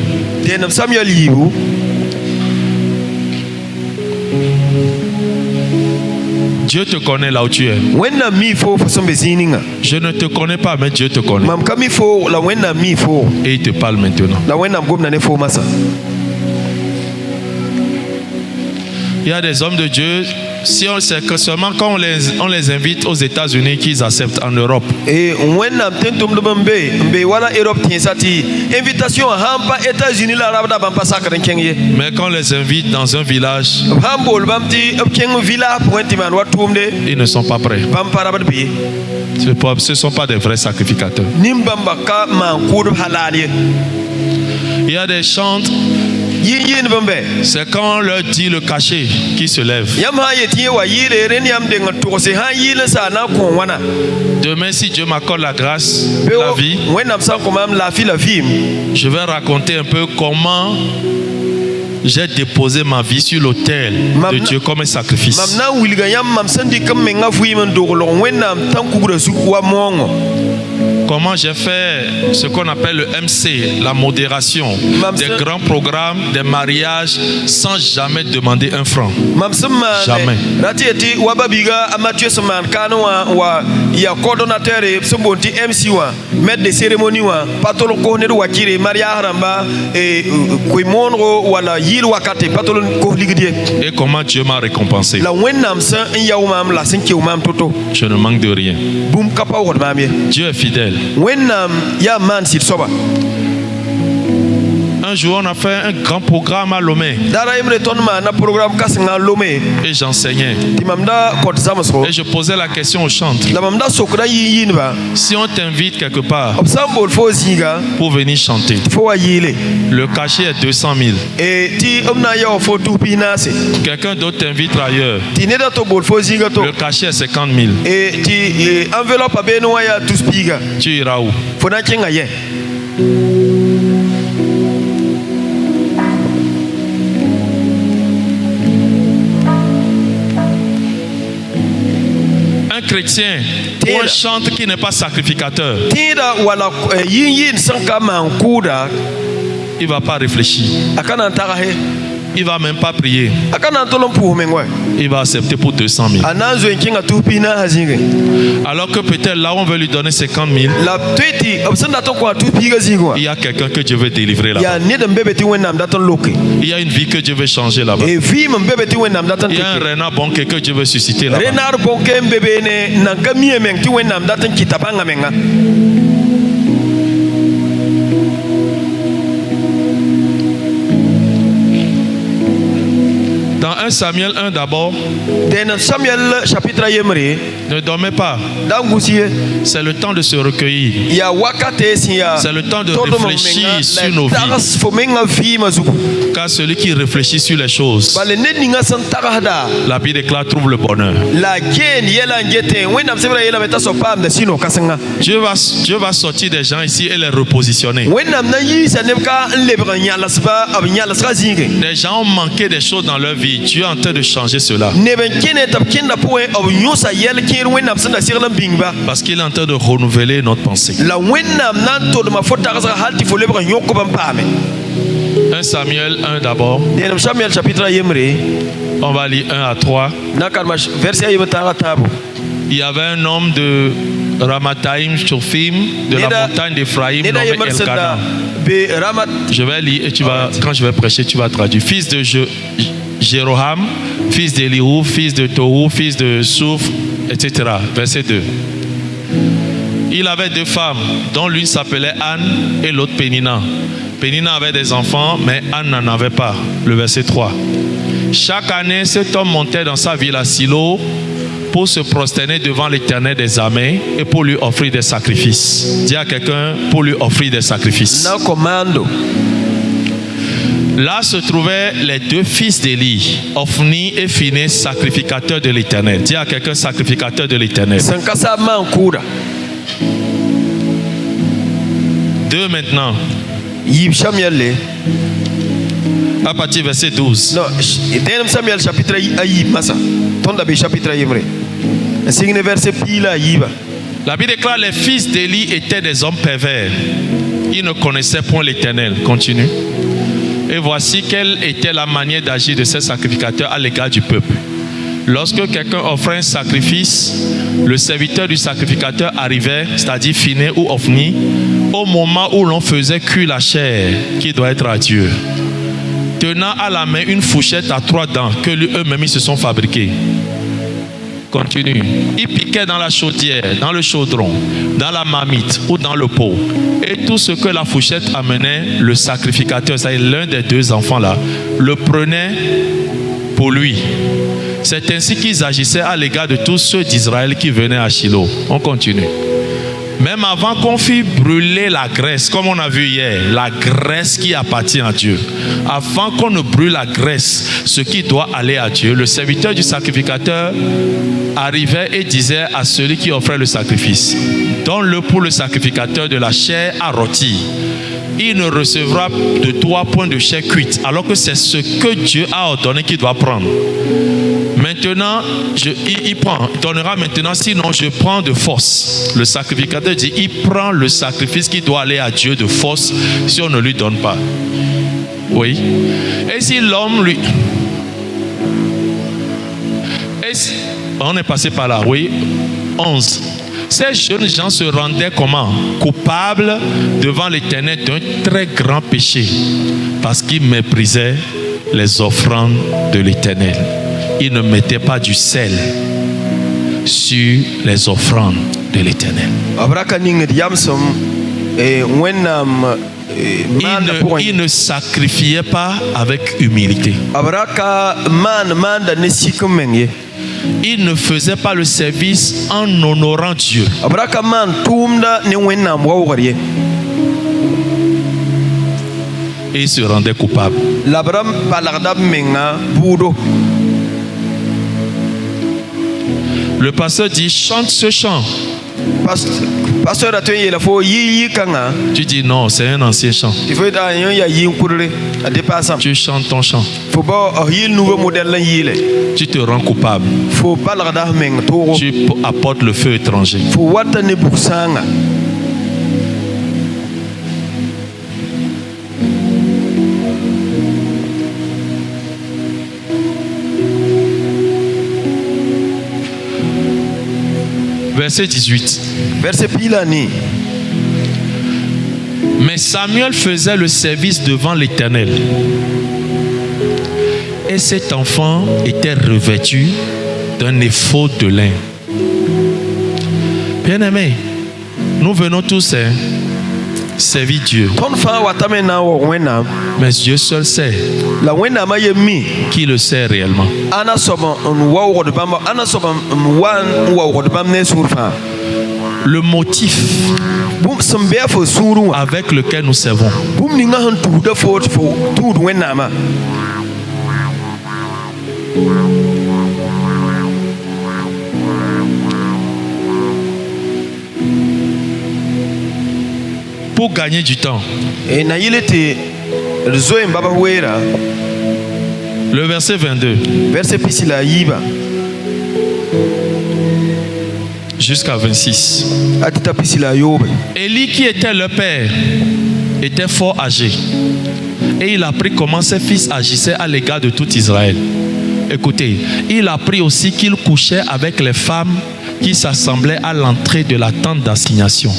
Denam Samuel yibu. Dieu te connaît là où tu es. Wennam mi fo fo sombe zininga. Je ne te connais pas, mais Dieu te connaît. Mam kami fo la wennam mi fo. Et il te parle maintenant. La wennam gomna ne fo masa. Il y a des hommes de Dieu, si on sait que seulement quand on les invite aux États-Unis qu'ils acceptent en Europe. Et wennam tentum do mbe wala Europe tiensati invitation hampa États-Unis la rabda bampa sakren kengye. Mais quand on les invite dans un village, Hambol bamti keng villa pointi man watumde ils ne sont pas prêts. bampa rabad bi. Ce ne sont pas des vrais sacrificateurs. Nimbamba ka mankur halali. Il y a des chantes, Yin bambe. c'est quand on leur dit le cachet qui se lève. Yam ha yeti wa yire ren yam de ngato se ha yile sa na kon wana. Demain, si Dieu m'accorde la grâce, la vie, Wennam san komam la fi la fi. je vais raconter un peu comment j'ai déposé ma vie sur l'autel de Dieu comme un sacrifice. Mam na wilga yam mam sandi kam me nga fuyi man doglo wennam tan kugura su wa mongo. Comment j'ai fait ce qu'on appelle le MC, la modération, des grands programmes, des mariages, sans jamais demander un franc. Jamais. Ratieti wababiga amatue seman kano wa ya coordonnateur sombonti MC wa maître de cérémonie wa patolo ko ne wa kire maria haramba e ko monro wala yil wakate patolo ko ligidie. Et comment Dieu m'a récompensé. La wennam san yaumam la sinki umam toto. Je ne manque de rien. Boum kapa word mamie. Dieu est fidèle. Wennam ya man sit soba. Un jour, on a fait un grand programme à Lomé. Et j'enseignais. Et je posais la question aux chantres. Si on t'invite quelque part pour venir chanter, le cachet est 200 000. Quelqu'un d'autre t'invite ailleurs, le cachet est 50 000. Tu iras où? Un chrétien ou un chantre qui n'est pas sacrificateur, il ne va pas réfléchir. Il ne va même pas prier. Il va accepter pour 200 000. Alors que peut-être là où on veut lui donner 50 000, il y a quelqu'un que Dieu veut délivrer là-bas. Il y a une vie que Dieu veut changer là-bas. Il y a un renard bon que Dieu veut susciter là-bas. Dans 1 Samuel 1 d'abord, Den Samuel chapitre yemre. ne dormez pas. Dangusie. C'est le temps de se recueillir. Ya wakate sia. C'est le temps de réfléchir sur nos vies. Taras fomenga vi mazuku. Car celui qui réfléchit sur les choses, Bale neninga santarada. la Bible déclare, trouve le bonheur. La gen yela ngete. Wena msebra yela meta sopam de sino kasanga. Dieu va sortir des gens ici et les repositionner. Wena mna yi sanemka lebra nyala sba abnyala srazinge. Des gens ont manqué des choses dans leur vie. Dieu est en train de changer cela. Parce qu'il est en train de renouveler notre pensée. 1 Samuel 1 d'abord. On va lire 1 à 3. Il y avait un homme de Ramathaïm, Shophim, de la montagne d'Éphraïm, nommé Elkana. Je vais lire et quand je vais prêcher, tu vas traduire. Fils de Jéroham, fils d'Elihu, fils de Tohu, fils de Souf, etc. Verset 2. Il avait 2 femmes, dont l'une s'appelait Anne et l'autre Pénina. Pénina avait des enfants, mais Anne n'en avait pas. Le verset 3. Chaque année, cet homme montait dans sa ville à Silo pour se prosterner devant l'Éternel des armées et pour lui offrir des sacrifices. Dis à quelqu'un, pour lui offrir des sacrifices. Là se trouvaient les 2 fils d'Élie, Ophni et Phinées, sacrificateurs de l'Éternel. Dis à quelqu'un, sacrificateur de l'Éternel. 2 maintenant. À partir du verset 12. Non, Samuel chapitre ayi masa. Tonda be chapitre yemre. Signe verset pila yiba. La Bible déclare les fils d'Élie étaient des hommes pervers. Ils ne connaissaient point l'Éternel. Continue. Et voici quelle était la manière d'agir de ces sacrificateurs à l'égard du peuple. Lorsque quelqu'un offrait un sacrifice, le serviteur du sacrificateur arrivait, c'est-à-dire Phinées ou Ophni, au moment où l'on faisait cuire la chair qui doit être à Dieu, tenant à la main une fourchette à 3 dents que eux-mêmes ils se sont fabriqués. Continue. Ils piquaient dans la chaudière, dans le chaudron, dans la marmite ou dans le pot. Et tout ce que la fourchette amenait, le sacrificateur, c'est-à-dire l'un des 2 enfants-là, le prenait pour lui. C'est ainsi qu'ils agissaient à l'égard de tous ceux d'Israël qui venaient à Shiloh. On continue. Même avant qu'on fît brûler la graisse, comme on a vu hier, la graisse qui appartient à Dieu. Avant qu'on ne brûle la graisse, ce qui doit aller à Dieu, le serviteur du sacrificateur arrivait et disait à celui qui offrait le sacrifice, donne-le pour le sacrificateur de la chair à rôtir. Il ne recevra de toi point de chair cuite, alors que c'est ce que Dieu a ordonné qu'il doit prendre. Maintenant, il prend, il donnera maintenant, sinon je prends de force. Le sacrificateur dit, il prend le sacrifice qui doit aller à Dieu de force si on ne lui donne pas. Oui. Et si l'homme lui... On est passé par là, oui. 11. Ces jeunes gens se rendaient comment? Coupables devant l'Éternel d'un très grand péché, parce qu'ils méprisaient les offrandes de l'Éternel. Ils ne mettaient pas du sel sur les offrandes de l'Éternel. Il ne sacrifiait pas avec humilité. Il ne faisait pas le service en honorant Dieu. Et il se rendait coupable. Le pasteur dit, chante ce chant. Tu dis non, c'est un ancien chant. Tu chantes ton chant. Tu te rends coupable. Tu apportes le feu étranger. Verset 18. Mais Samuel faisait le service devant l'Éternel. Et cet enfant était revêtu d'un éphod de lin. Bien-aimés, nous venons tous servi Dieu. Mais Dieu seul sait qui le sait réellement. Le motif avec lequel nous servons. Pour gagner du temps. Le verset 22. Jusqu'à 26. Élie, qui était le père, était fort âgé. Et il apprit comment ses fils agissaient à l'égard de tout Israël. Écoutez, il apprit aussi qu'il couchait avec les femmes qui s'assemblaient à l'entrée de la tente d'assignation.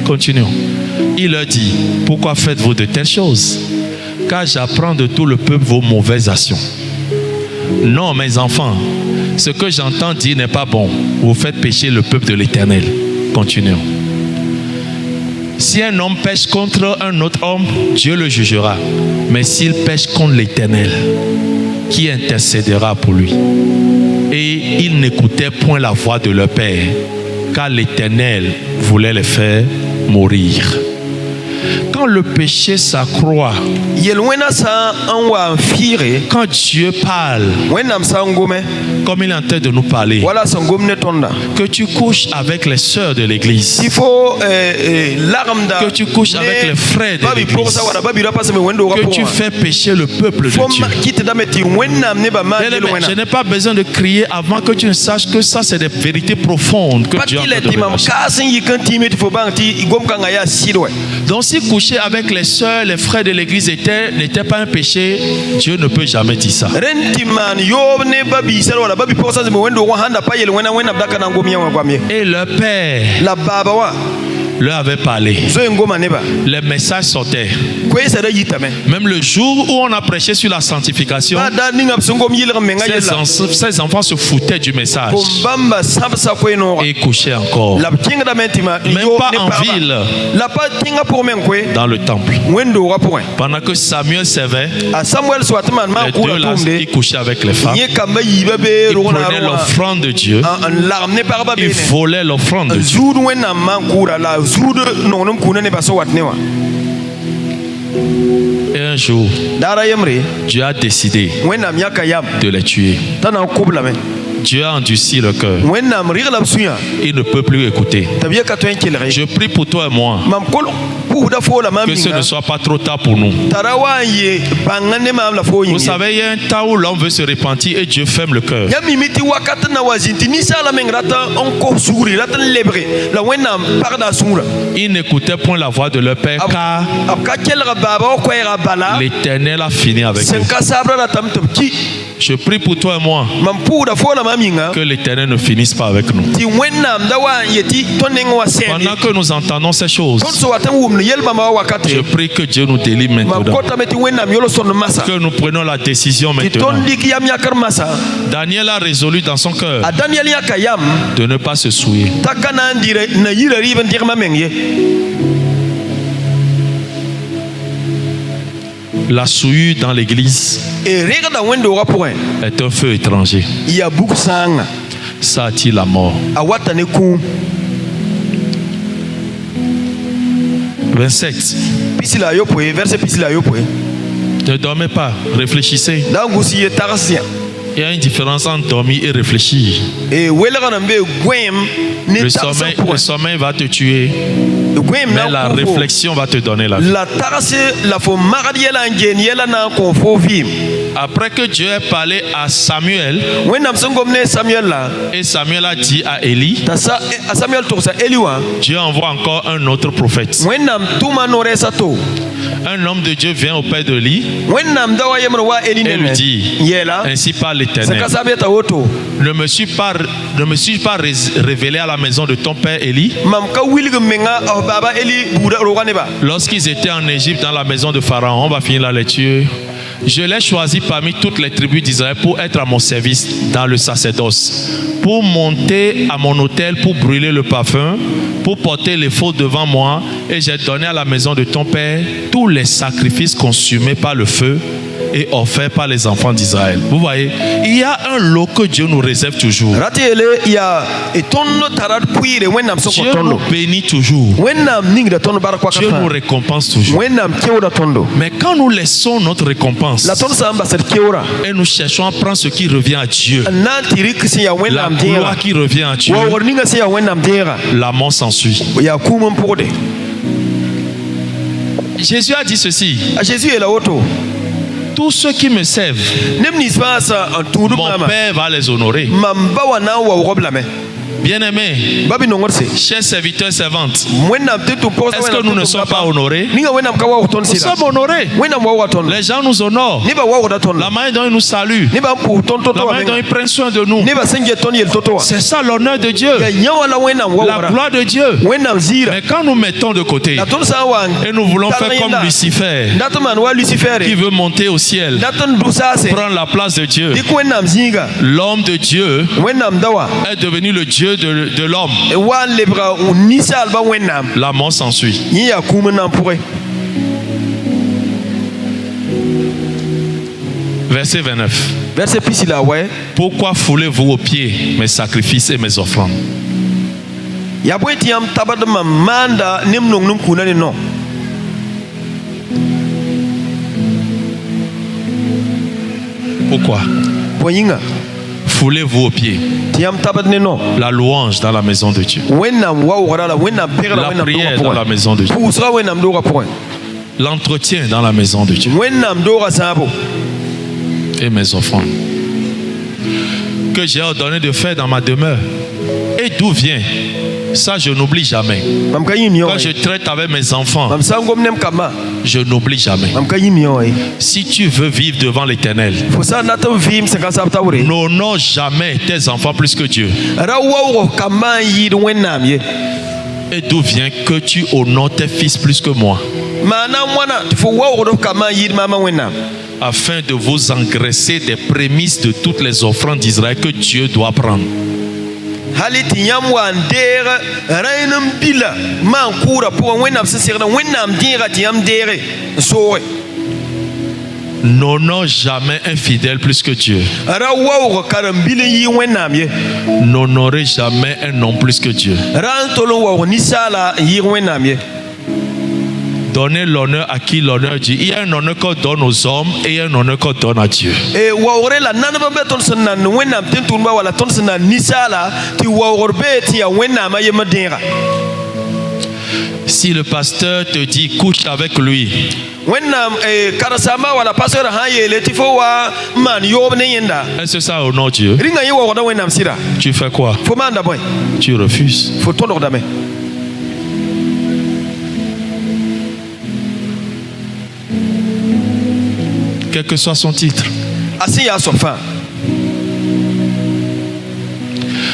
Continuons. Il leur dit: pourquoi faites-vous de telles choses? Car j'apprends de tout le peuple vos mauvaises actions. Non, mes enfants, ce que j'entends dire n'est pas bon. Vous faites pécher le peuple de l'Éternel. Continuons. Si un homme pêche contre un autre homme, Dieu le jugera. Mais s'il pêche contre l'Éternel, qui intercédera pour lui? Et ils n'écoutaient point la voix de leur père, car l'Éternel voulait les faire mourir. Quand le péché s'accroît, quand Dieu parle, comme il est en train de nous parler, que tu couches avec les sœurs de l'église, que tu couches avec les frères de l'église, que tu fais pécher le peuple de Dieu. Je n'ai pas besoin de crier avant que tu ne saches que ça, c'est des vérités profondes que Dieu a données. Donc si coucher avec les sœurs, les frères de l'église n'était pas un péché, Dieu ne peut jamais dire ça. Et leur père leur avait parlé. Les messages sortaient. Même le jour où on a prêché sur la sanctification, ces enfants se foutaient du message et couchaient encore. Même pas en ville, dans le temple. Pendant que Samuel servait, les deux là, ils couchaient avec les femmes. Ils prenaient l'offrande de Dieu. Ils volaient l'offrande de Dieu. Et un jour, Dieu a décidé de les tuer. Dieu a endurci le cœur. Il ne peut plus écouter. Je prie pour toi et moi que ce ne soit pas trop tard pour nous. Vous savez, il y a un temps où l'homme veut se repentir et Dieu ferme le cœur. Ils n'écoutaient point la voix de leur père, car l'Éternel a fini avec eux. Je prie pour toi et moi que l'Éternel ne finisse pas avec nous. Pendant que nous entendons ces choses, je prie que Dieu nous délivre maintenant. Que nous prenons la décision maintenant. Daniel a résolu dans son cœur de ne pas se souiller. La souillure dans l'église est un feu étranger. Ça attire la mort. 27. Ne dormez pas, réfléchissez. Il y a une différence entre dormir et réfléchir. Le sommeil va te tuer, mais la réflexion va te donner la vie. Après que Dieu ait parlé à Samuel, et Samuel a dit à Élie, Dieu envoie encore un autre prophète. Un homme de Dieu vient auprès de Élie et lui dit: ainsi parle l'Éternel, ne me suis pas révélé à la maison de ton père Élie lorsqu'ils étaient en Égypte dans la maison de Pharaon. On va finir la lecture. Je l'ai choisi parmi toutes les tribus d'Israël pour être à mon service dans le sacerdoce, pour monter à mon autel, pour brûler le parfum, pour porter les faux devant moi. Et j'ai donné à la maison de ton père tous les sacrifices consumés par le feu et offerts par les enfants d'Israël. Vous voyez, il y a un lot que Dieu nous réserve toujours. Dieu nous bénit toujours. Dieu nous récompense toujours. Mais quand nous laissons notre récompense et nous cherchons à prendre ce qui revient à Dieu, la gloire qui revient à Dieu, la mort s'ensuit. Jésus a dit ceci: tous ceux qui me servent, mon Père va les honorer. Bien-aimés, chers serviteurs et servantes, est-ce que nous ne sommes pas honorés? Nous sommes honorés. Les gens nous honorent. La manière dont ils nous saluent, la manière dont ils prennent soin de nous, c'est ça l'honneur de Dieu, la gloire de Dieu. Mais quand nous mettons de côté et nous voulons faire comme Lucifer, qui veut monter au ciel, prendre la place de Dieu, l'homme de Dieu est devenu le Dieu de l'homme. La mort s'ensuit. Verset 29. Pourquoi foulez-vous aux pieds mes sacrifices et mes offrandes? Pourquoi foulez-vous aux pieds? La louange dans la maison de Dieu, la prière dans la maison de Dieu, l'entretien dans la maison de Dieu et mes offrandes que j'ai ordonné de faire dans ma demeure. Et d'où vient ça? Je n'oublie jamais. Quand je traite avec mes enfants, je n'oublie jamais. Si tu veux vivre devant l'Éternel, n'honore jamais tes enfants plus que Dieu. Et d'où vient que tu honores tes fils plus que moi? Afin de vous engraisser des prémices de toutes les offrandes d'Israël que Dieu doit prendre. N'honore jamais un fidèle plus que Dieu. N'honorez jamais un homme plus que Dieu. Donnez l'honneur à qui l'honneur dit. Il y a un honneur qu'on donne aux hommes et un honneur qu'on donne à Dieu. Si le pasteur te dit couche avec lui, est-ce que ça honore Dieu? Tu fais quoi? Tu refuses. Quel que soit son titre.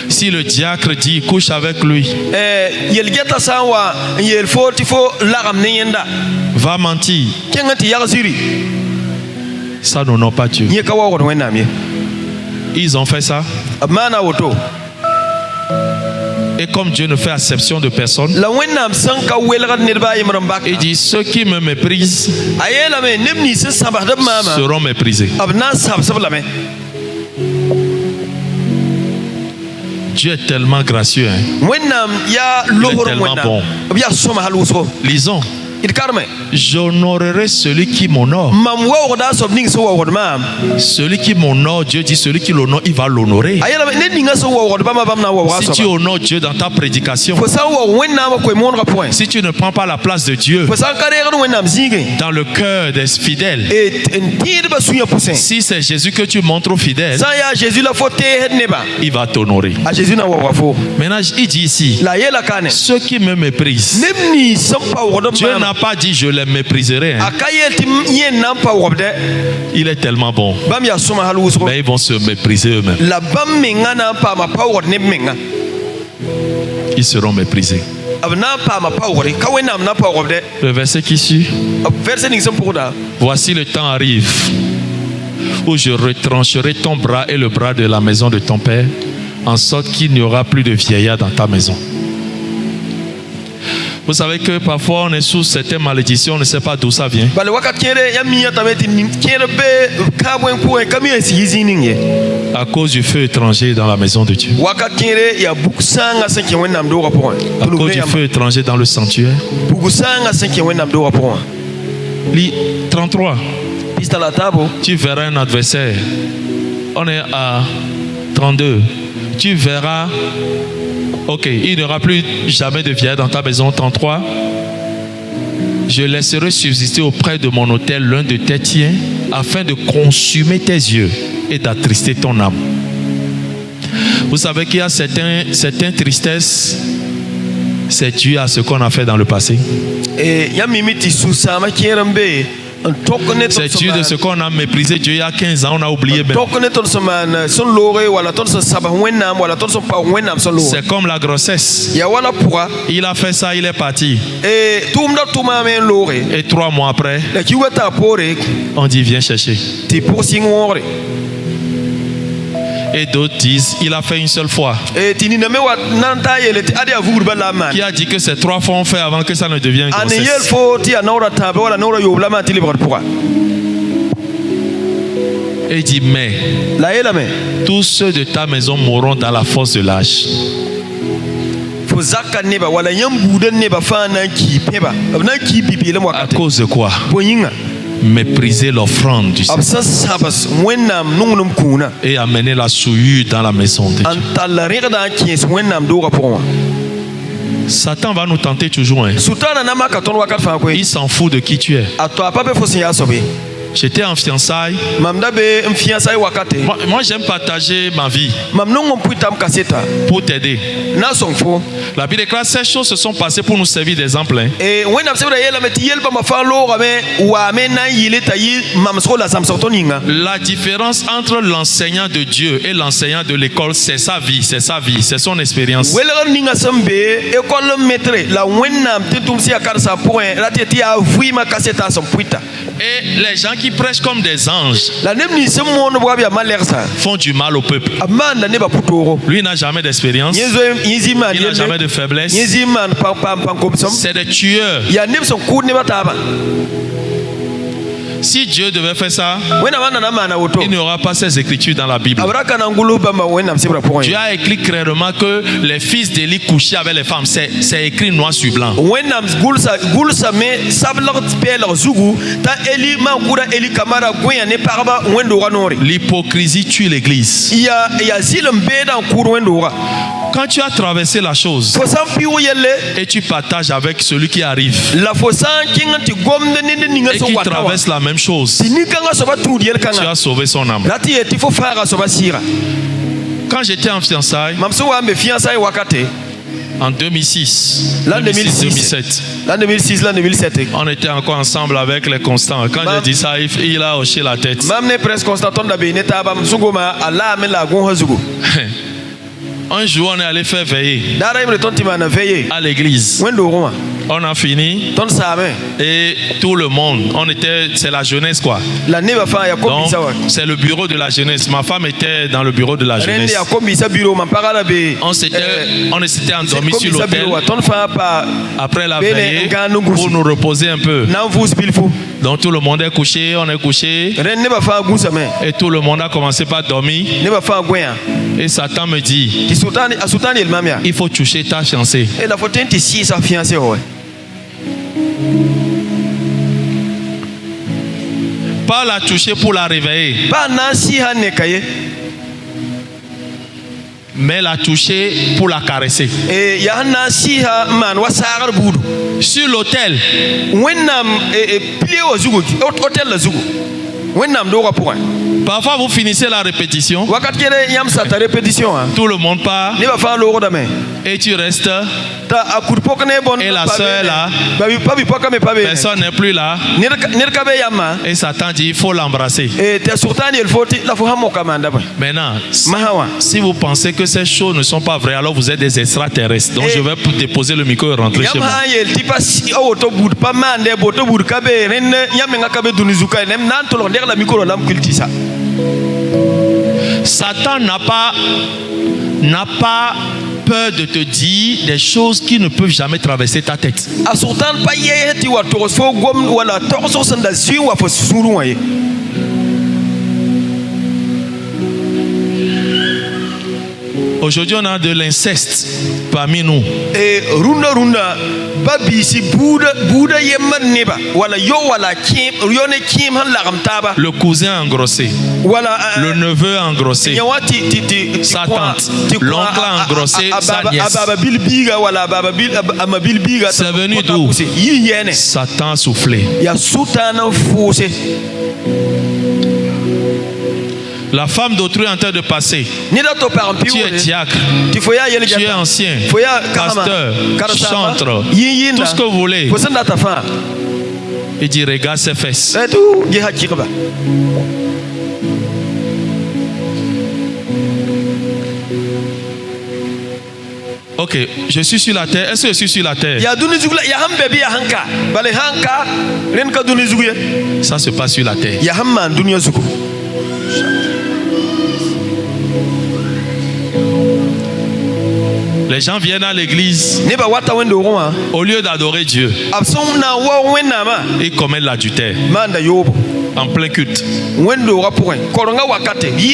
Si le diacre dit couche avec lui, va mentir, ça n'honore pas Dieu. Ils ont fait ça. Et comme Dieu ne fait acception de personne, il dit ceux qui me méprisent seront méprisés. Dieu est tellement gracieux, hein? Il est tellement bon. Lisons. J'honorerai celui qui m'honore. Celui qui m'honore, Dieu dit celui qui l'honore, il va l'honorer. Si tu honores Dieu dans ta prédication, si tu ne prends pas la place de Dieu dans le cœur des fidèles, si c'est Jésus que tu montres aux fidèles, il va t'honorer. Maintenant, il dit ici, ceux qui me méprisent, Dieu n'a pas dit je les mépriserai, hein. Il est tellement bon, mais ils vont se mépriser eux-mêmes. Ils seront méprisés. Le verset qui suit. Voici le temps arrive où je retrancherai ton bras et le bras de la maison de ton père, en sorte qu'il n'y aura plus de vieillard dans ta maison. Vous savez que parfois on est sous certaines malédictions, on ne sait pas d'où ça vient. À cause du feu étranger dans la maison de Dieu. À cause du feu étranger dans le sanctuaire. Lis 33. Tu verras un adversaire. On est à 32. Tu verras. Ok, il n'y aura plus jamais de vieillard dans ta maison. 33. Je laisserai subsister auprès de mon autel l'un de tes tiens, afin de consumer tes yeux et d'attrister ton âme. Vous savez qu'il y a certaines tristesses, c'est dû à ce qu'on a fait dans le passé. C'est dû de ce qu'on a méprisé Dieu il y a 15 ans, on a oublié même. C'est comme la grossesse. Il a fait ça, il est parti. Et 3 mois après, on dit viens chercher. Et d'autres disent il a fait une seule fois. Qui a dit que c'est 3 fois on fait avant que ça ne devienne grossesse. Et il dit mais tous ceux de ta maison mourront dans la force de l'âge. À cause de quoi? Mépriser l'offrande du Seigneur et amener la souillure dans la maison de Dieu. Satan va nous tenter toujours. Il s'en fout de qui tu es. J'étais en fiançailles. Moi j'aime partager ma vie pour t'aider. La Bible déclare ces choses se sont passées pour nous servir d'exemple. La différence entre l'enseignant de Dieu et l'enseignant de l'école, c'est sa vie, c'est sa vie, c'est son expérience. Et les gens qui prêchent comme des anges font du mal au peuple. Lui n'a jamais d'expérience. Il n'a jamais de faiblesse. C'est des tueurs. Si Dieu devait faire ça, il n'y aura pas ces écritures dans la Bible. Dieu a écrit clairement que les fils d'Élie couchaient avec les femmes. C'est écrit noir sur blanc. L'hypocrisie tue l'église. Quand tu as traversé la chose et tu partages avec celui qui arrive et qui traverse la même chose, tu as sauvé son âme. Quand j'étais en fiançailles en 2006, 2007, on était encore ensemble avec les Constants. Quand j'ai dit ça, il a hoché la tête. Un jour, on est allé faire veiller à l'église. On a fini et tout le monde, c'est la jeunesse quoi. Donc, c'est le bureau de la jeunesse. Ma femme était dans le bureau de la jeunesse. On s'était endormi sur l'autel après la veillée pour nous reposer un peu. Donc tout le monde est couché, on est couché et tout le monde a commencé par dormir. Et Satan me dit, il faut toucher ta fiancée. Pas la toucher pour la réveiller, mais la toucher pour la caresser. Sur l'autel. Parfois vous finissez la répétition. Tout le monde part. Et tu restes Et la sœur là, personne n'est plus là. Et Satan dit il faut l'embrasser. Maintenant, si vous pensez que ces choses ne sont pas vraies, alors vous êtes des extraterrestres. Donc je vais déposer le micro et rentrer chez moi. Satan n'a pas peur de te dire des choses qui ne peuvent jamais traverser ta tête. Aujourd'hui, on a de l'inceste parmi nous. Le cousin engrossé, le neveu engrossé, sa tante, l'oncle engrossé, sa nièce. C'est venu d'où? Satan a soufflé. La femme d'autrui est en train de passer. Tu es diacre, tu es ancien, pasteur, chantre, tout ce que vous voulez. Il dit regarde ses fesses. Ok, je suis sur la terre. Est-ce que je suis sur la terre? Ça se passe sur la terre. Les gens viennent à l'église, au lieu d'adorer Dieu, ils commettent l'adultère en plein culte.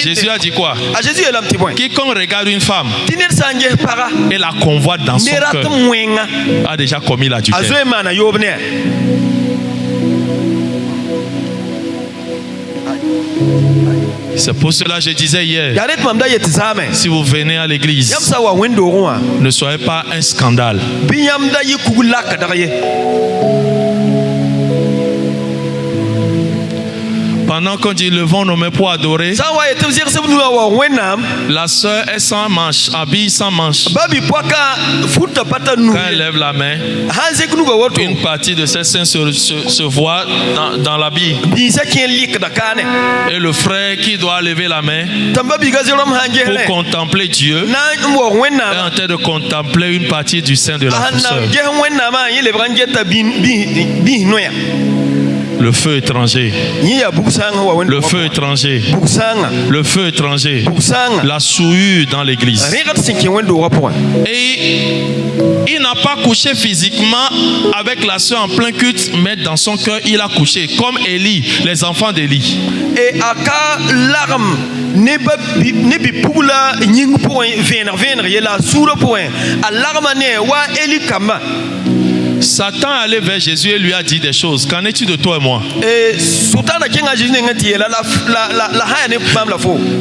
Jésus a dit quoi? Quiconque regarde une femme et la convoite dans son cœur a déjà commis l'adultère. C'est pour cela que je disais hier, si vous venez à l'église, ne soyez pas un scandale. Pendant qu'on dit levons nos mains pour adorer, la sœur est sans manche, habille sans manche. Quand elle lève la main, une partie de ses seins se voit dans l'habit. Et le frère qui doit lever la main pour contempler Dieu est en train de contempler une partie du sein de la sœur. Le feu étranger, le feu étranger, le feu étranger, la souillure dans l'église. Et il n'a pas couché physiquement avec la soeur en plein culte, mais dans son cœur il a couché, comme Élie, les enfants d'Élie. Et aka larme ne bi pugula nying pour venir yela soura pour alarme ne wa Élie kama. Satan allait vers Jésus et lui a dit des choses. Qu'en es-tu de toi et moi?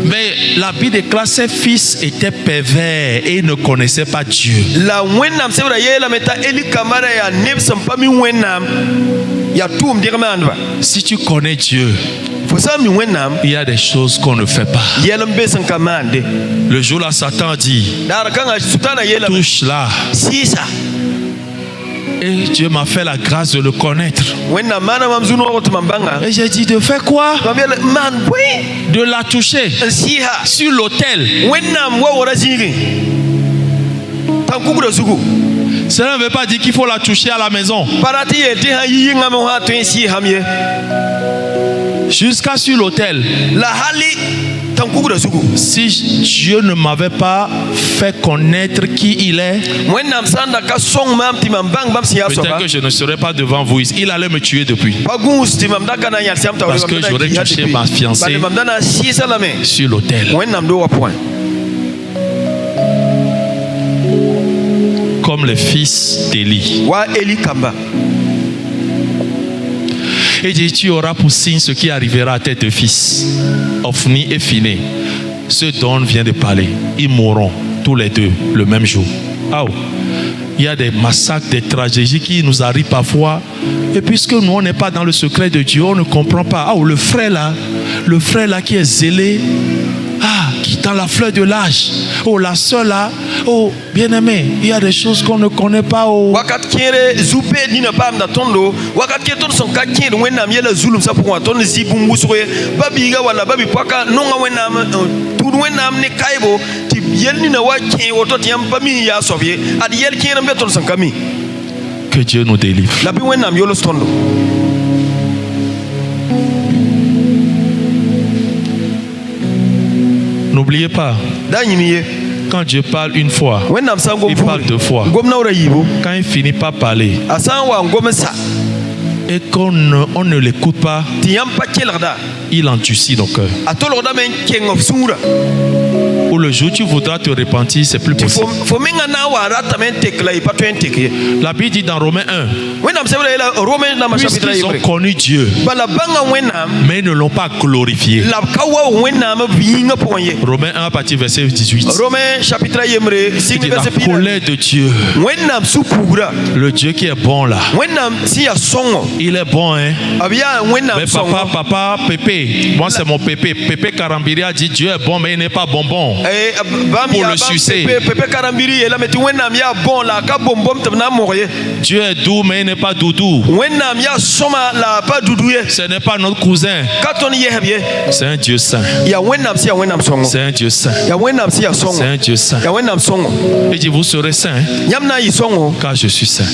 Mais la Bible déclare ses fils étaient pervers et ne connaissaient pas Dieu. Si tu connais Dieu, il y a des choses qu'on ne fait pas. Le jour là, Satan a dit, touche là. Et Dieu m'a fait la grâce de le connaître. Et j'ai dit de faire quoi? De la toucher sur l'autel. Cela ne veut pas dire qu'il faut la toucher à la maison. Jusqu'à sur l'autel. Si Dieu ne m'avait pas fait connaître qui il est, peut-être que je ne serais pas devant vous. Il allait me tuer depuis. Parce que j'aurais touché ma fiancée sur l'autel. Comme les fils d'Élie. Et dit, tu auras pour signe ce qui arrivera à tes deux fils, Ophni et Phiné. Ce dont on vient de parler, ils mourront tous les deux le même jour. Oh. Il y a des massacres, des tragédies qui nous arrivent parfois. Et puisque nous, on n'est pas dans le secret de Dieu, on ne comprend pas. Oh, le frère là qui est zélé, dans la fleur de l'âge. Oh, la soeur là, oh, bien-aimé, il y a des choses qu'on ne connaît pas. Oh. Wakat kere zupe dina pam da tondo wakat ke ton son ka kere wenam yela zulum sa pour ton zibumbu soye babi ga wala babi paka nonga wenam tout wenam ne kaibo ti yelni na wa ke woto ti am pami ya sobye ad yel kere mbe ton son kami. Que Dieu nous délivre. La bi wenam yolo stondo. N'oubliez pas, quand Dieu parle une fois, il parle deux fois. Quand il finit par parler et qu'on ne l'écoute pas, il endurcit nos cœurs. Ou le jour où tu voudras te repentir, c'est plus possible. La Bible dit dans Romains 1, puisqu'ils ont connu Dieu, mais ils ne l'ont pas glorifié. Romains 1 à partir du verset 18. Dit la colère de Dieu, le Dieu qui est bon là, il est bon, hein. Mais papa, Pépé, moi c'est mon Pépé. Pépé Karambiri a dit Dieu est bon, mais il n'est pas bonbon. Pour le sucer. Dieu est doux, mais il n'est pas doudou. Ce n'est pas notre cousin. C'est un Dieu saint. C'est un Dieu saint. C'est un Dieu saint. Il dit vous serez saints car je suis saint.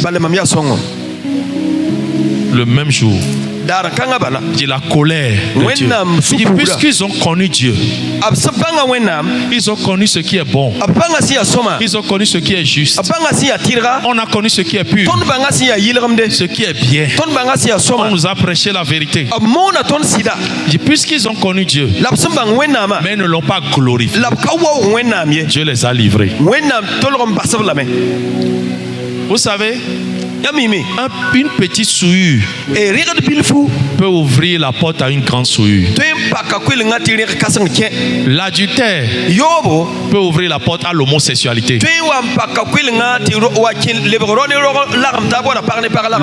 Le même jour, dit la colère de Dieu. Il dit puisqu'ils ont connu Dieu, ils ont connu ce qui est bon, ils ont connu ce qui est juste, on a connu ce qui est pur, ce qui est bien, on nous a prêché la vérité. Il dit puisqu'ils ont connu Dieu, mais ils ne l'ont pas glorifié, Dieu les a livrés. Vous savez, une petite souillure peut ouvrir la porte à une grande souillure. L'adultère peut ouvrir la porte à l'homosexualité.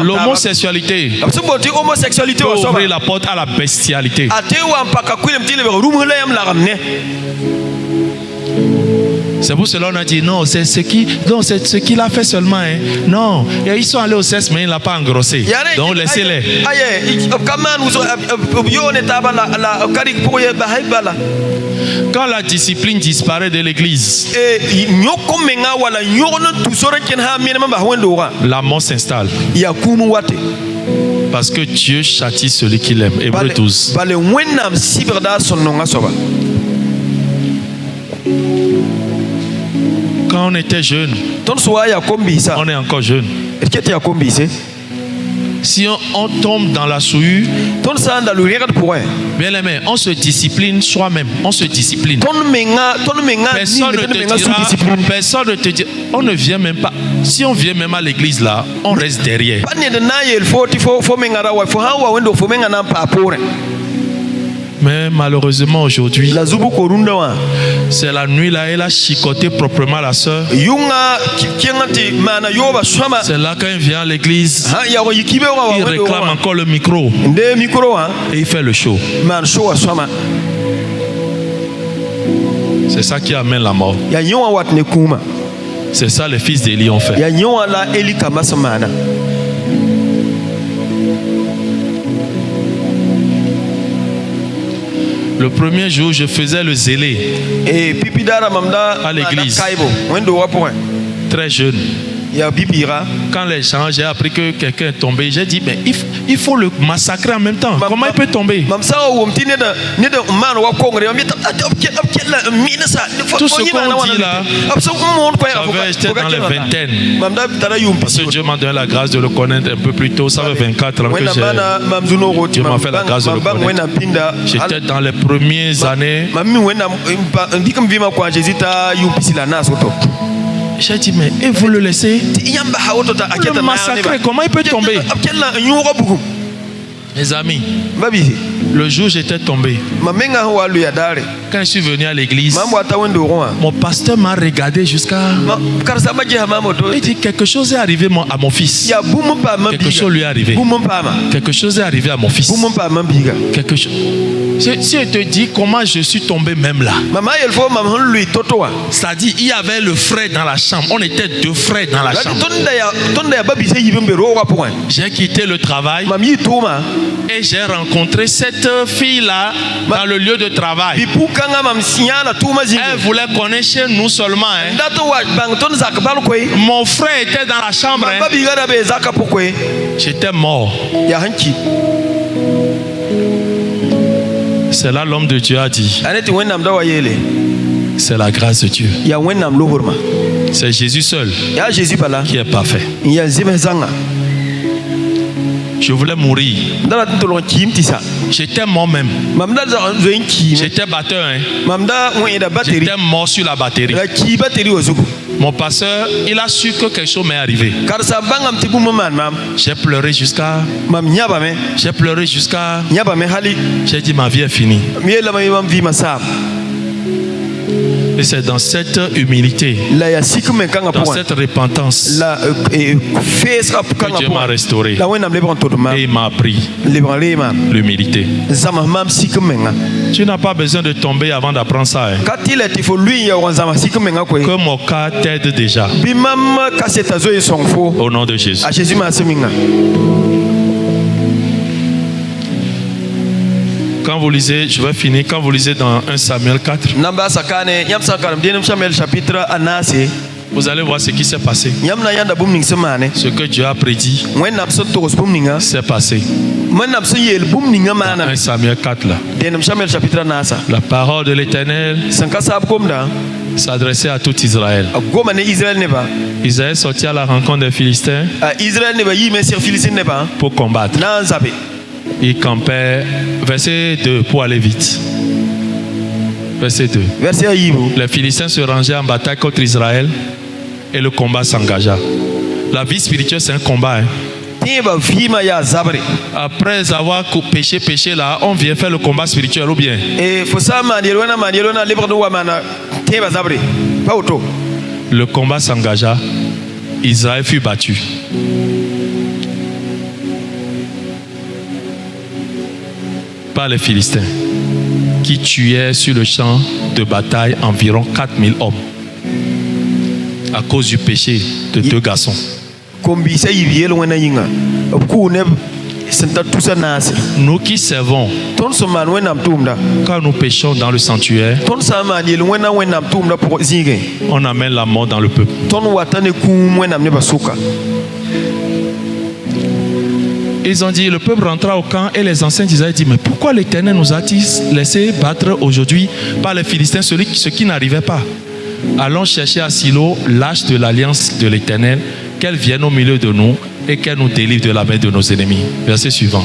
L'homosexualité peut ouvrir la porte à la bestialité. C'est pour cela qu'on a dit non, c'est ce qu'il a fait seulement. Hein. Non, ils sont allés au sexe, mais il n'a pas engrossé. Donc laissez-les. Quand la discipline disparaît de l'église, la mort s'installe. Parce que Dieu châtie celui qu'il aime. Hébreux 12. Quand on était jeune, on est encore jeune. Si on tombe dans la souillure, bien aimé, on se discipline soi-même. On se discipline. Personne ne te dira, on ne vient même pas. Si on vient même à l'église là, on reste derrière. Mais malheureusement aujourd'hui, c'est la nuit là, elle a chicoté proprement la soeur. C'est là quand il vient à l'église, il réclame encore le micro et il fait le show. C'est ça qui amène la mort. C'est ça les fils d'Élie ont fait. Le premier jour, je faisais le zélé à l'église. Très jeune. Quand les gens, j'ai appris que quelqu'un est tombé, j'ai dit, mais il faut le massacrer en même temps. Comment il peut tomber? Tout ce qu'on dit là, j'étais dans les vingtaines. Parce que Dieu m'a donné la grâce de le connaître un peu plus tôt. Ça fait 24 ans que Dieu m'a fait la grâce de le connaître. J'étais dans les premières années. J'ai dit, mais et vous le laissez le massacrer, comment il peut tomber? Mes amis, le jour où j'étais tombé, quand je suis venu à l'église, mon pasteur m'a regardé jusqu'à... Il dit, quelque chose est arrivé à mon fils. Quelque chose lui est arrivé. Quelque chose est arrivé à mon fils. Quelque chose... Si je te dis comment je suis tombé même là. Maman, il faut maman lui toto. C'est-à-dire, il y avait le frère dans la chambre. On était 2 frères dans la chambre. J'ai quitté le travail et j'ai rencontré cette fille-là dans le lieu de travail. Elle voulait connaître chez nous seulement. Mon frère était dans la chambre. J'étais mort. C'est là l'homme de Dieu a dit. C'est la grâce de Dieu. C'est Jésus seul qui est parfait. Je voulais mourir. J'étais mort même. J'étais batteur. J'étais mort sur la batterie. Mon pasteur, il a su que quelque chose m'est arrivé. J'ai pleuré jusqu'à... J'ai dit ma vie est finie. Et c'est dans cette humilité, dans cette repentance, que Dieu m'a restauré. Et il m'a appris l'humilité. Tu n'as pas besoin de tomber avant d'apprendre ça. Que mon cas t'aide déjà. Au nom de Jésus. Quand vous lisez, je vais finir, quand vous lisez dans 1 Samuel 4, vous allez voir ce qui s'est passé. Ce que Dieu a prédit s'est passé. Dans 1 Samuel 4 là. La parole de l'Éternel s'adressait à tout Israël. Israël sortit à la rencontre des Philistins pour combattre. Il campait, verset 2, pour aller vite. Verset 2. Les Philistins se rangeaient en bataille contre Israël et le combat s'engagea. La vie spirituelle, c'est un combat. Après avoir péché là, on vient faire le combat spirituel ou bien? Le combat s'engagea. Israël fut battu. Par les Philistins qui tuaient sur le champ de bataille environ 4000 hommes à cause du péché de 2 garçons. Nous qui servons, quand nous péchons dans le sanctuaire, on amène la mort dans le peuple. Ils ont dit, le peuple rentra au camp et les anciens d'Israël disent, mais pourquoi l'Éternel nous a-t-il laissé battre aujourd'hui par les Philistins ce qui n'arrivait pas? Allons chercher à Silo l'arche de l'alliance de l'Éternel, qu'elle vienne au milieu de nous et qu'elle nous délivre de la main de nos ennemis. Verset suivant.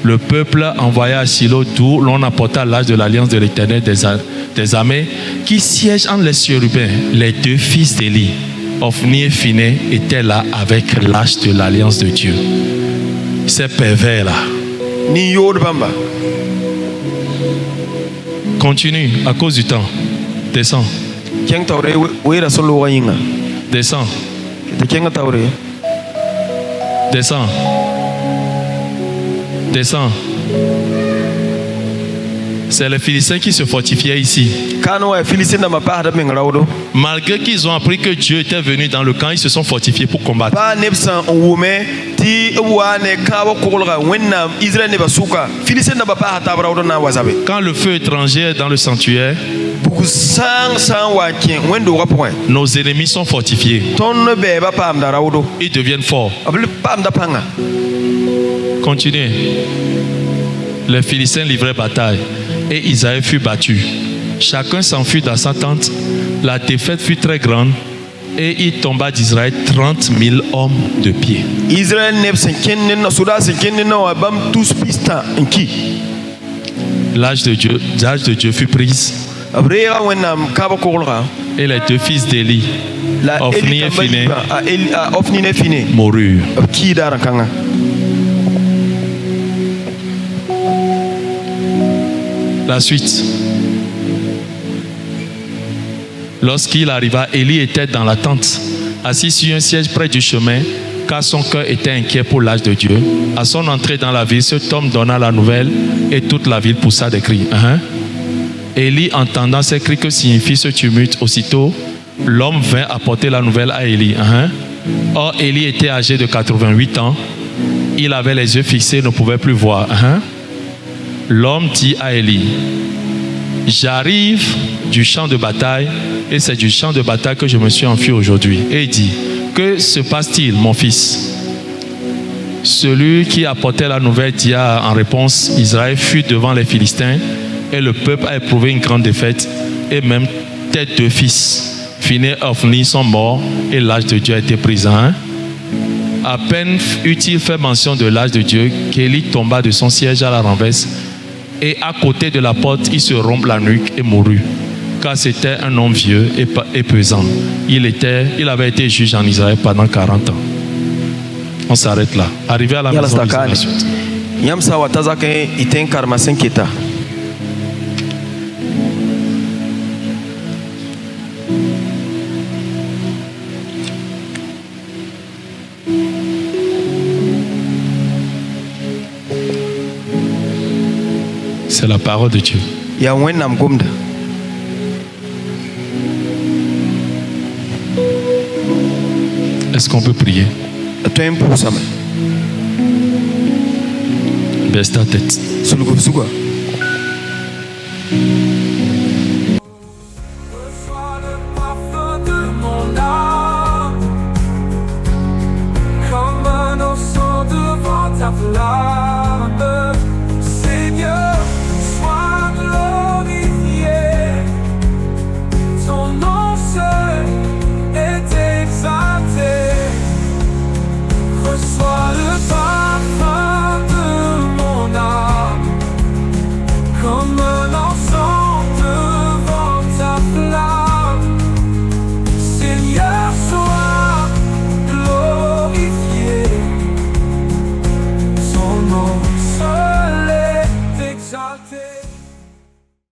Le peuple envoya à Silo d'où l'on apporta l'arche de l'alliance de l'Éternel des armées qui siègent entre les chérubins. Les 2 fils d'Élie, Ophni et Phiné, étaient là avec l'arche de l'alliance de Dieu. Ces pervers là. Continue à cause du temps. Descends. Descends. Descends. Descends. C'est les Philistins qui se fortifiaient ici. Malgré qu'ils ont appris que Dieu était venu dans le camp, ils se sont fortifiés pour combattre. Quand le feu étranger est dans le sanctuaire, nos ennemis sont fortifiés. Ils deviennent forts. Continuez. Les Philistins livraient bataille et Isaïe fut battu. Chacun s'enfuit dans sa tente. La défaite fut très grande et il tomba d'Israël 30 000 hommes de pied. L'âge de Dieu fut prise. Et les 2 fils d'Élie, Ophni et Phiné, moururent. La suite. Lorsqu'il arriva, Élie était dans la tente, assis sur un siège près du chemin, car son cœur était inquiet pour l'âge de Dieu. À son entrée dans la ville, cet homme donna la nouvelle et toute la ville poussa des cris. Élie, entendant ces cris, que signifie ce tumulte, aussitôt, l'homme vint apporter la nouvelle à Élie. Or, Élie était âgé de 88 ans. Il avait les yeux fixés, ne pouvait plus voir. L'homme dit à Élie, j'arrive du champ de bataille et c'est du champ de bataille que je me suis enfui aujourd'hui. Et il dit, que se passe-t-il, mon fils? Celui qui apportait la nouvelle dit en réponse, Israël fut devant les Philistins et le peuple a éprouvé une grande défaite et même tes deux fils, Phinéas et Hophni, sont morts et l'âge de Dieu a été pris. À peine eut-il fait mention de l'âge de Dieu qu'Élie tomba de son siège à la renverse et à côté de la porte, il se rompit la nuque et mourut. Car c'était un homme vieux et pesant. Il avait été juge en Israël pendant 40 ans. On s'arrête là. Arrivé à la maison, la suite. C'est la parole de Dieu. Est-ce qu'on peut prier? Baisse ta tête.